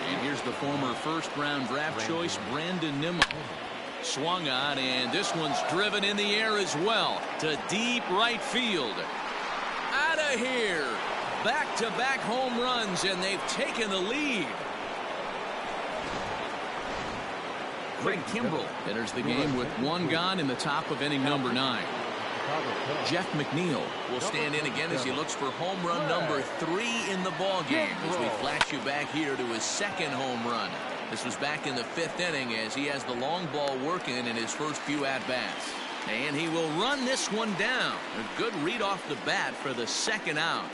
And here's the former first-round draft choice, Brandon Nimmo. Swung on, and this one's driven in the air as well to deep right field. Out of here. Back-to-back home runs, and they've taken the lead. Craig Kimbrell enters the game with one gone in the top of inning number 9. Jeff McNeil will stand in again as he looks for home run number 3 in the ballgame as we flash you back here to his second home run. This was back in the 5th inning as he has the long ball working in his first few at-bats. And he will run this one down. A good read off the bat for the second out.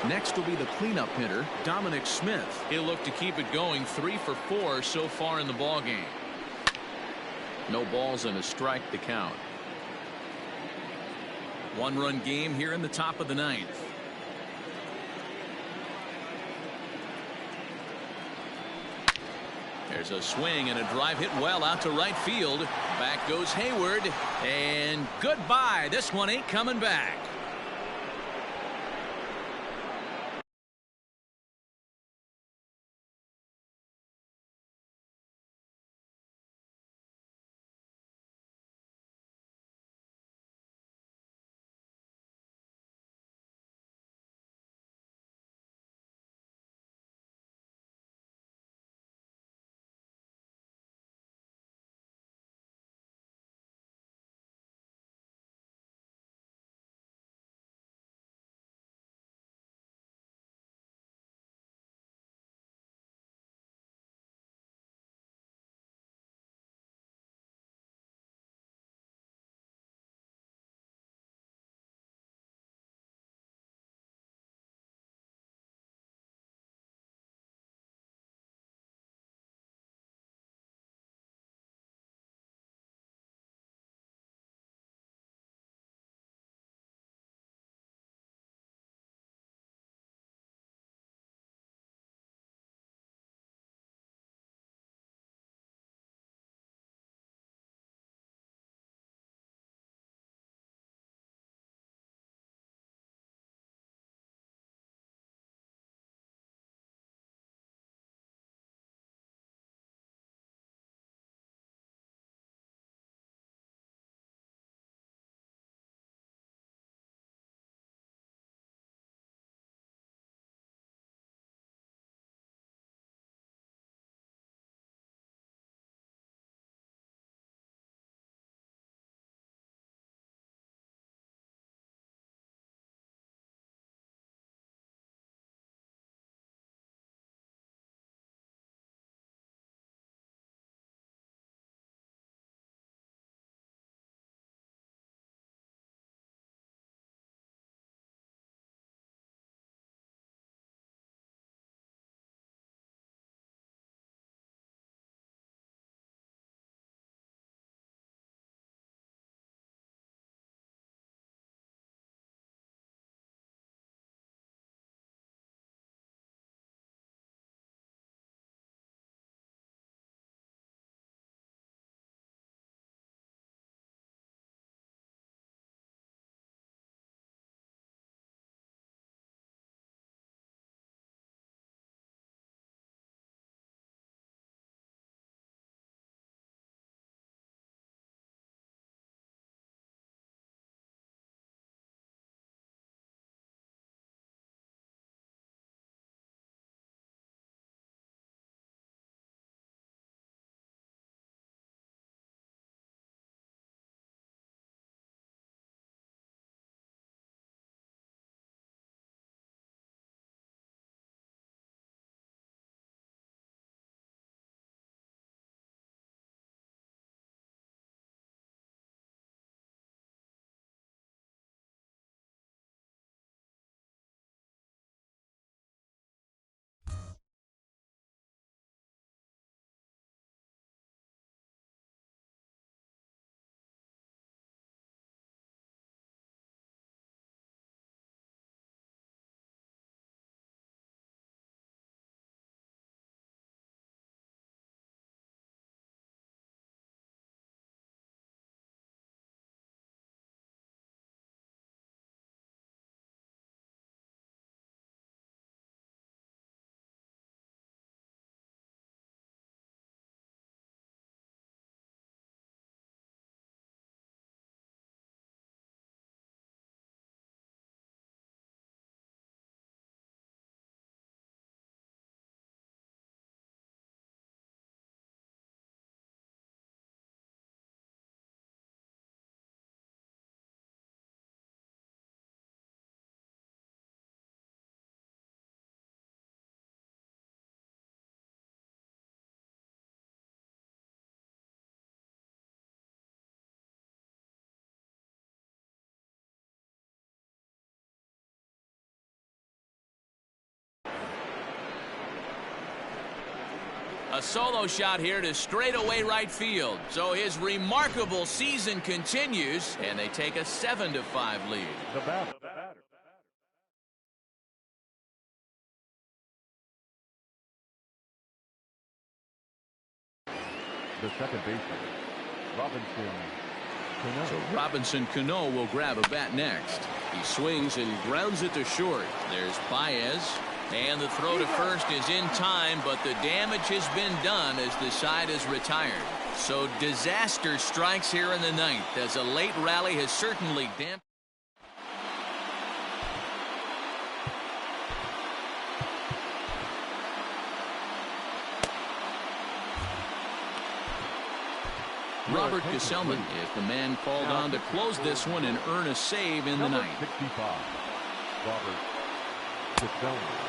Next will be the cleanup hitter, Dominic Smith. He'll look to keep it going 3 for 4 so far in the ballgame. No balls and a strike to count. 1-run game here in the top of the 9th. There's a swing and a drive hit well out to right field. Back goes Hayward. And goodbye. This one ain't coming back. A solo shot here to straightaway right field. So his remarkable season continues, and they take a 7-5 lead. The batter. The second baseman, Robinson Cano. So Robinson Cano will grab a bat next. He swings and grounds it to short. There's Baez. And the throw to first is in time, but the damage has been done as the side is retired. So disaster strikes here in the ninth as a late rally has certainly dampened. Robert Gesellman is the man called on to close this one and earn a save in the ninth. 65, Robert Gesellman.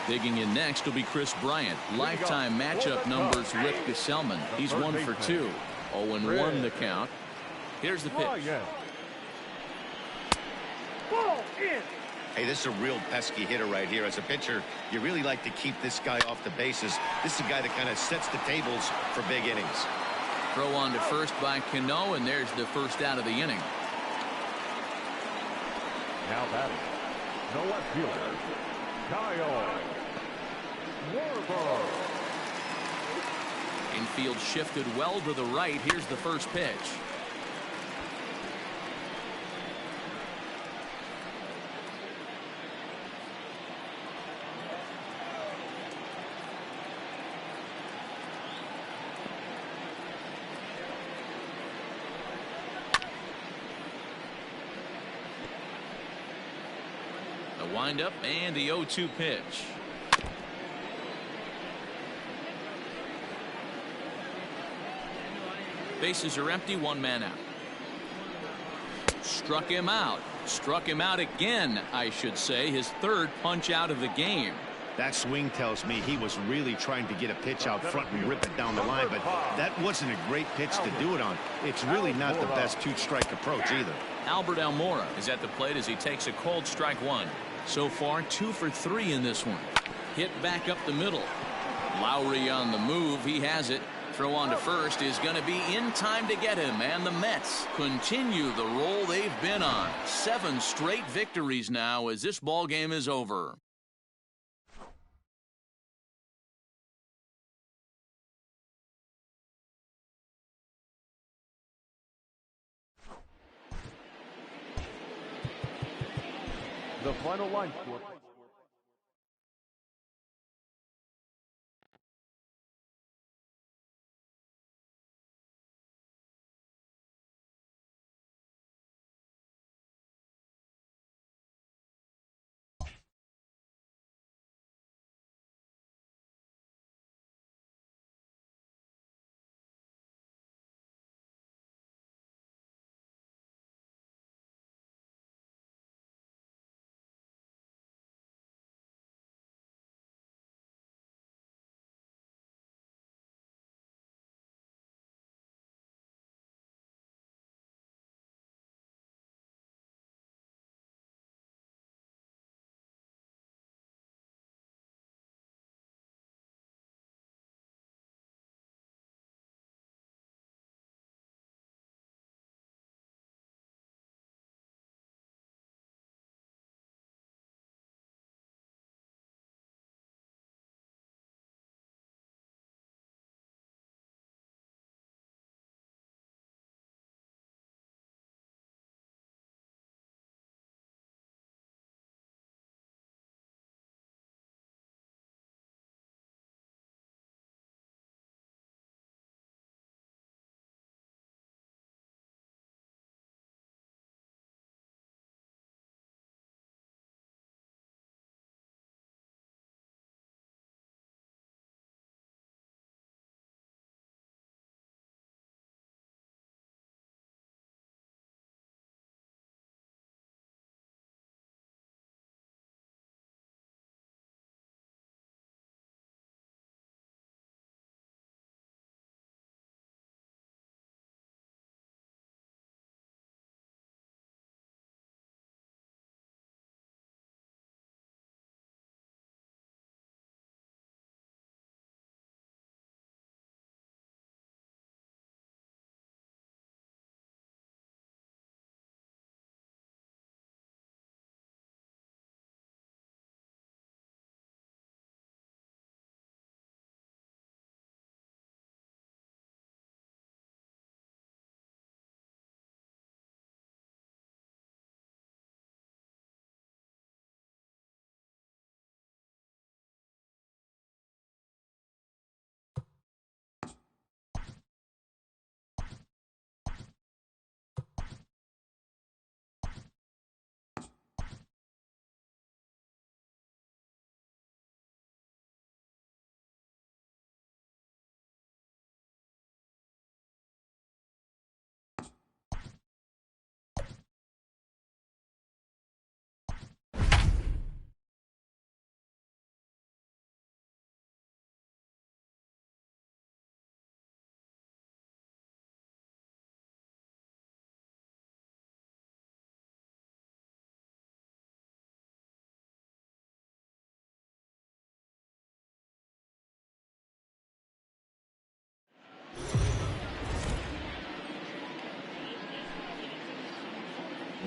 Digging in next will be Chris Bryant. Lifetime matchup numbers with Gesellman. He's 1 for 2. 0-1 the count. Here's the pitch. Hey, this is a real pesky hitter right here. As a pitcher, you really like to keep this guy off the bases. This is a guy that kind of sets the tables for big innings. Throw on to first by Cano, and there's the first out of the inning. Now batting, the left fielder, Kyle Warburg. Infield shifted well to the right. Here's the first pitch. The windup and the 0-2 pitch. Bases are empty, one man out. Struck him out. Struck him out again, I should say. His third punch out of the game. That swing tells me he was really trying to get a pitch out front and rip it down the line, but that wasn't a great pitch to do it on. It's really not the best two-strike approach either. Albert Almora is at the plate as he takes a cold strike one. So far, 2 for 3 in this one. Hit back up the middle. Lowry on the move. He has it. Throw on to first is going to be in time to get him, and the Mets continue the roll they've been on. 7 straight victories now as this ball game is over. The final line score.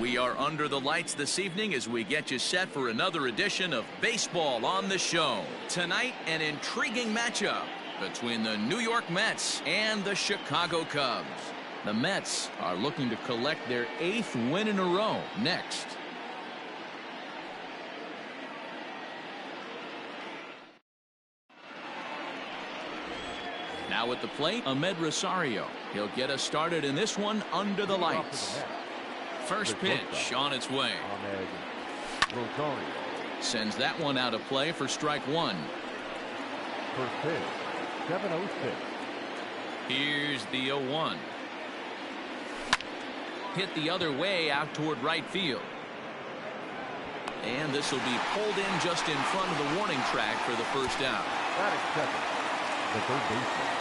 We are under the lights this evening as we get you set for another edition of Baseball on the Show. Tonight, an intriguing matchup between the New York Mets and the Chicago Cubs. The Mets are looking to collect their 8th win in a row next. Now at the plate, Ahmed Rosario. He'll get us started in this one under the lights. First pitch on its way. Sends that one out of play for strike one. First pitch, 7-0 pitch. Here's the 0-1. Hit the other way out toward right field. And this will be pulled in just in front of the warning track for the first out. Batting second, the third baseman,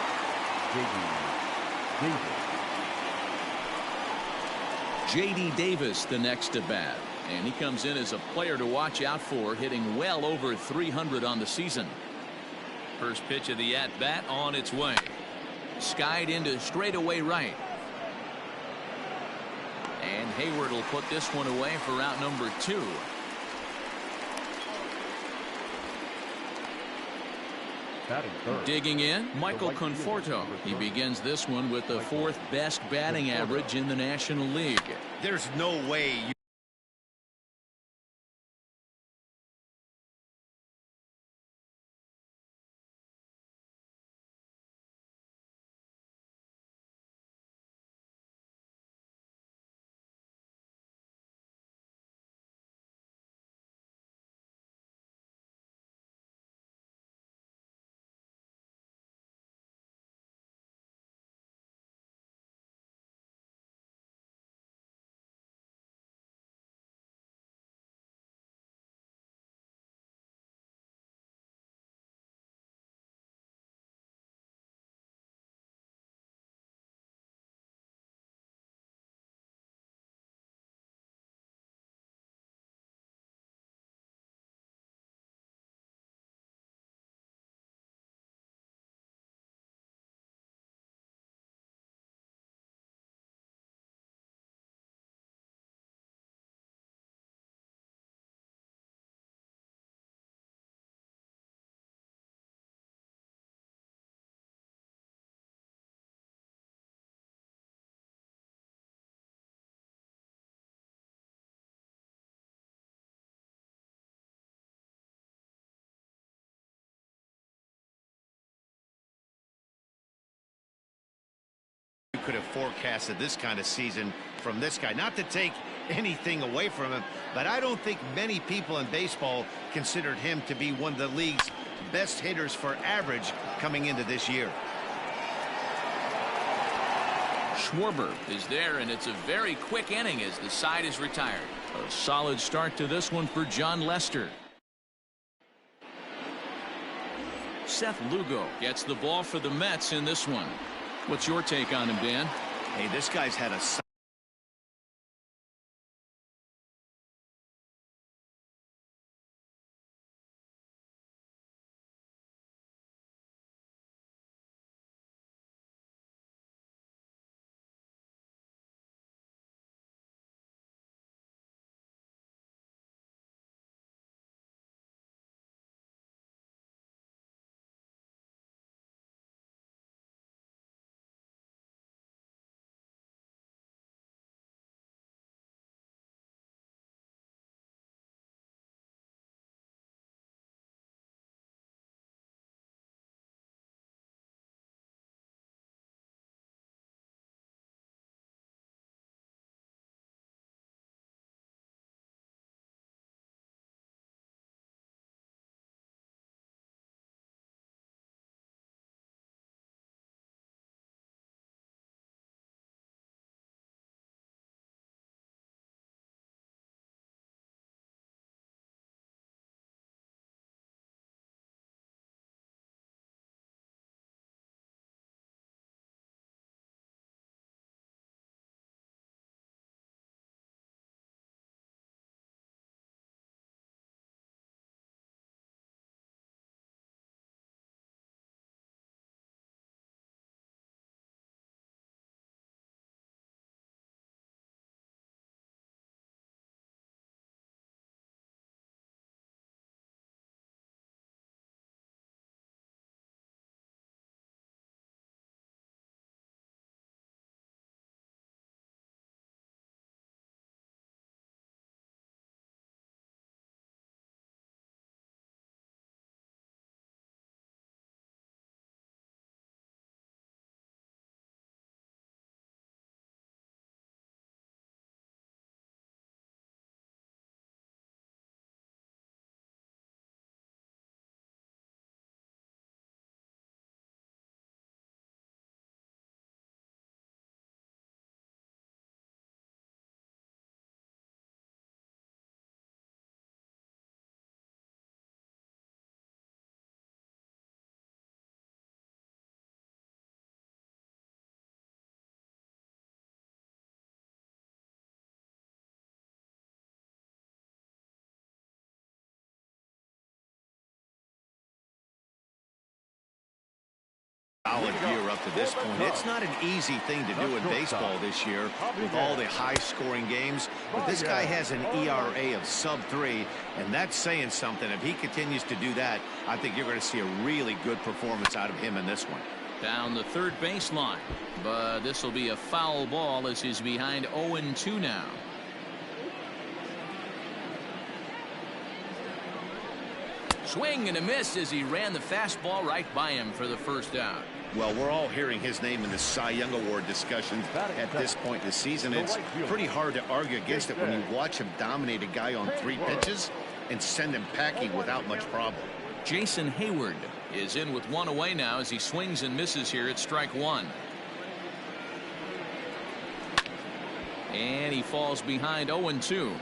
J.D. Davis the next to bat. And he comes in as a player to watch out for, hitting well over 300 on the season. First pitch of the at-bat on its way. Skied into straightaway right. And Hayward will put this one away for out number 2. Digging in, Michael Conforto. He begins this one with the 4th best batting average in the National League. There's no way you could have forecasted this kind of season from this guy. Not to take anything away from him, but I don't think many people in baseball considered him to be one of the league's best hitters for average coming into this year. Schwarber is there, and it's a very quick inning as the side is retired. A solid start to this one for John Lester. Seth Lugo gets the ball for the Mets in this one. What's your take on him, Dan? Hey, this guy's had a Solid year up to this point. It's not an easy thing to do in baseball this year with all the high-scoring games, but this guy has an ERA of sub-3, and that's saying something. If he continues to do that, I think you're going to see a really good performance out of him in this one. Down the third baseline, but this will be a foul ball as he's behind 0-2 now. Swing and a miss as he ran the fastball right by him for the first out. Well, we're all hearing his name in the Cy Young Award discussions at this point in the season. It's pretty hard to argue against it when you watch him dominate a guy on 3 pitches and send him packing without much problem. Jason Hayward is in with 1 away now as he swings and misses here at strike 1. And he falls behind 0-2.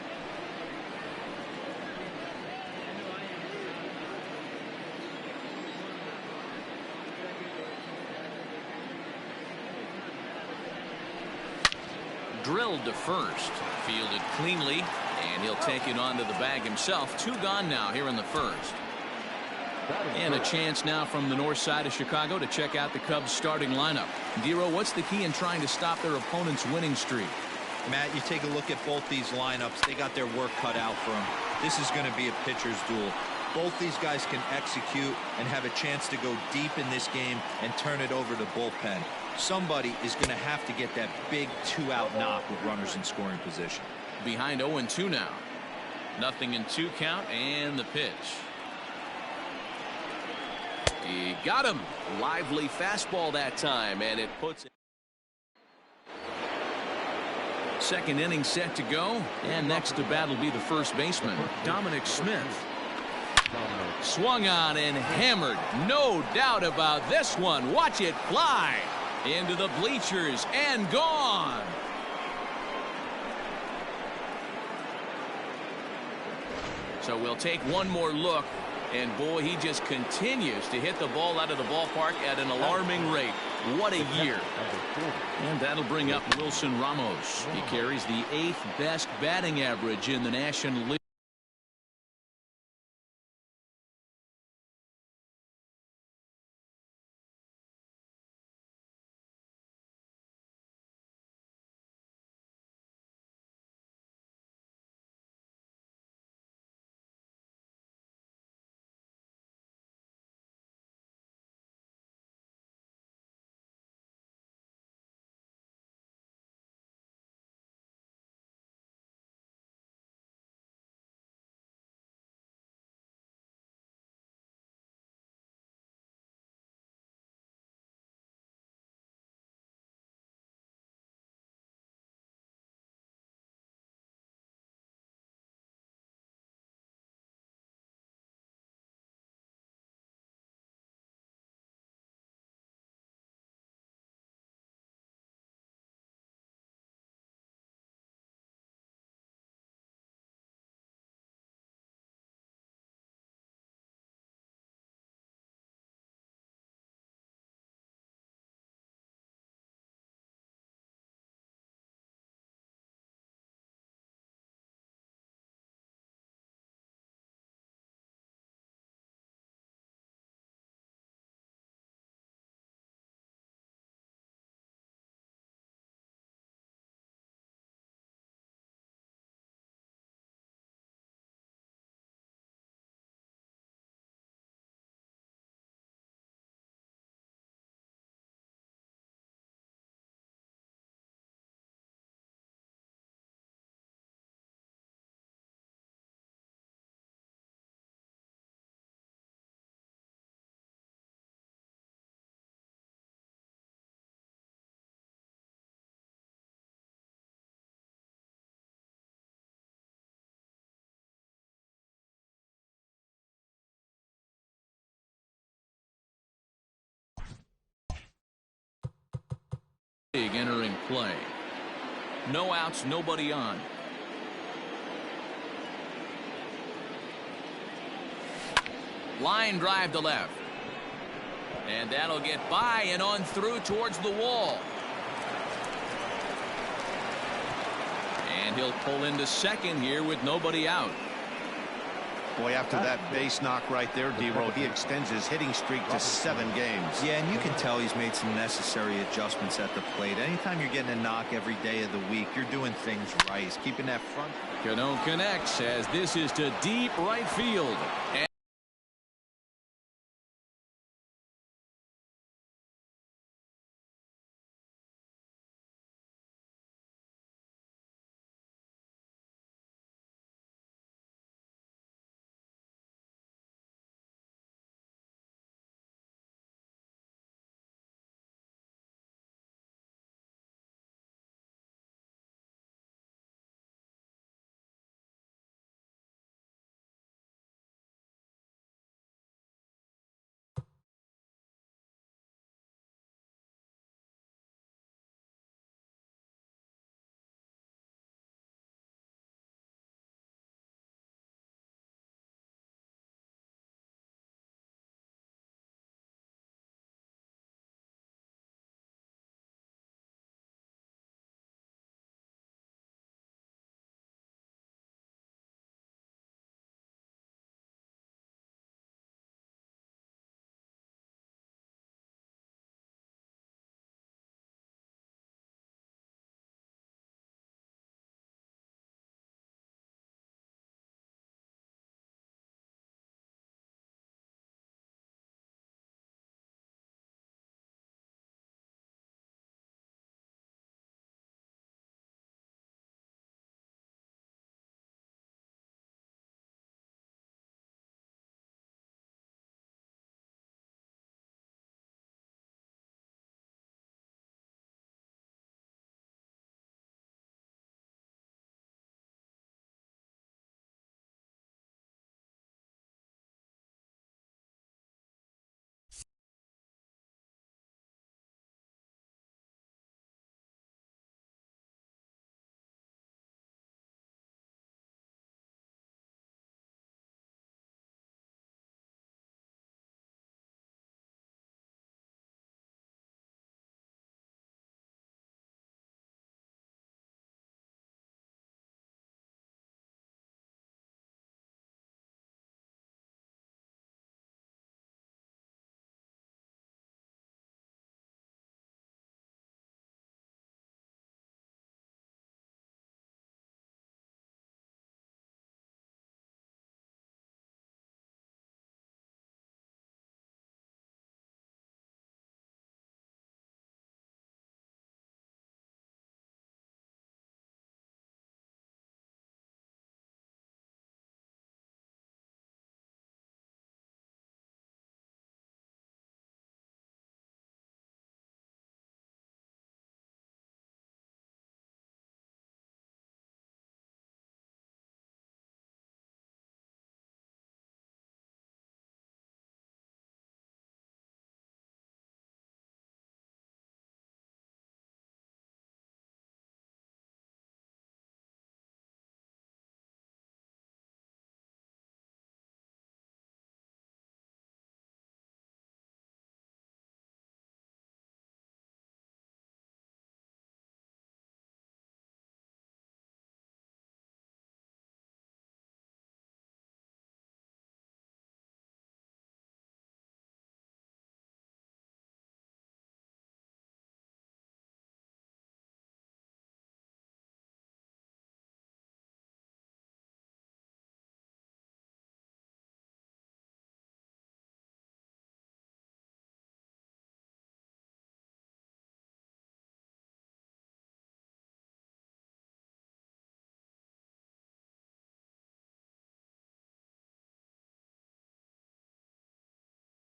Drilled to first, fielded cleanly, and he'll take it onto the bag himself. 2 gone now here in the first. And a chance now from the north side of Chicago to check out the Cubs starting lineup. Dero, what's the key in trying to stop their opponent's winning streak? Matt, you take a look at both these lineups. They got their work cut out for them. This is going to be a pitcher's duel. Both these guys can execute and have a chance to go deep in this game and turn it over to bullpen. Somebody is going to have to get that big 2-out knock with runners in scoring position. Behind 0-2 now. 0-2 count and the pitch. He got him. Lively fastball that time, and it puts it. Second inning set to go, and next to bat will be the first baseman, Dominic Smith. Swung on and hammered. No doubt about this one. Watch it fly into the bleachers and gone. So we'll take one more look, and boy, he just continues to hit the ball out of the ballpark at an alarming rate. What a year. And that'll bring up Wilson Ramos. He carries the 8th best batting average in the National League. Entering play. No outs, nobody on. Line drive to left. And that'll get by and on through towards the wall. And he'll pull into second here with nobody out. Boy, after that base knock right there, D-Roll, he extends his hitting streak to 7 games. Yeah, and you can tell he's made some necessary adjustments at the plate. Anytime you're getting a knock every day of the week, you're doing things right. He's keeping that front. Cano connects as this is to deep right field.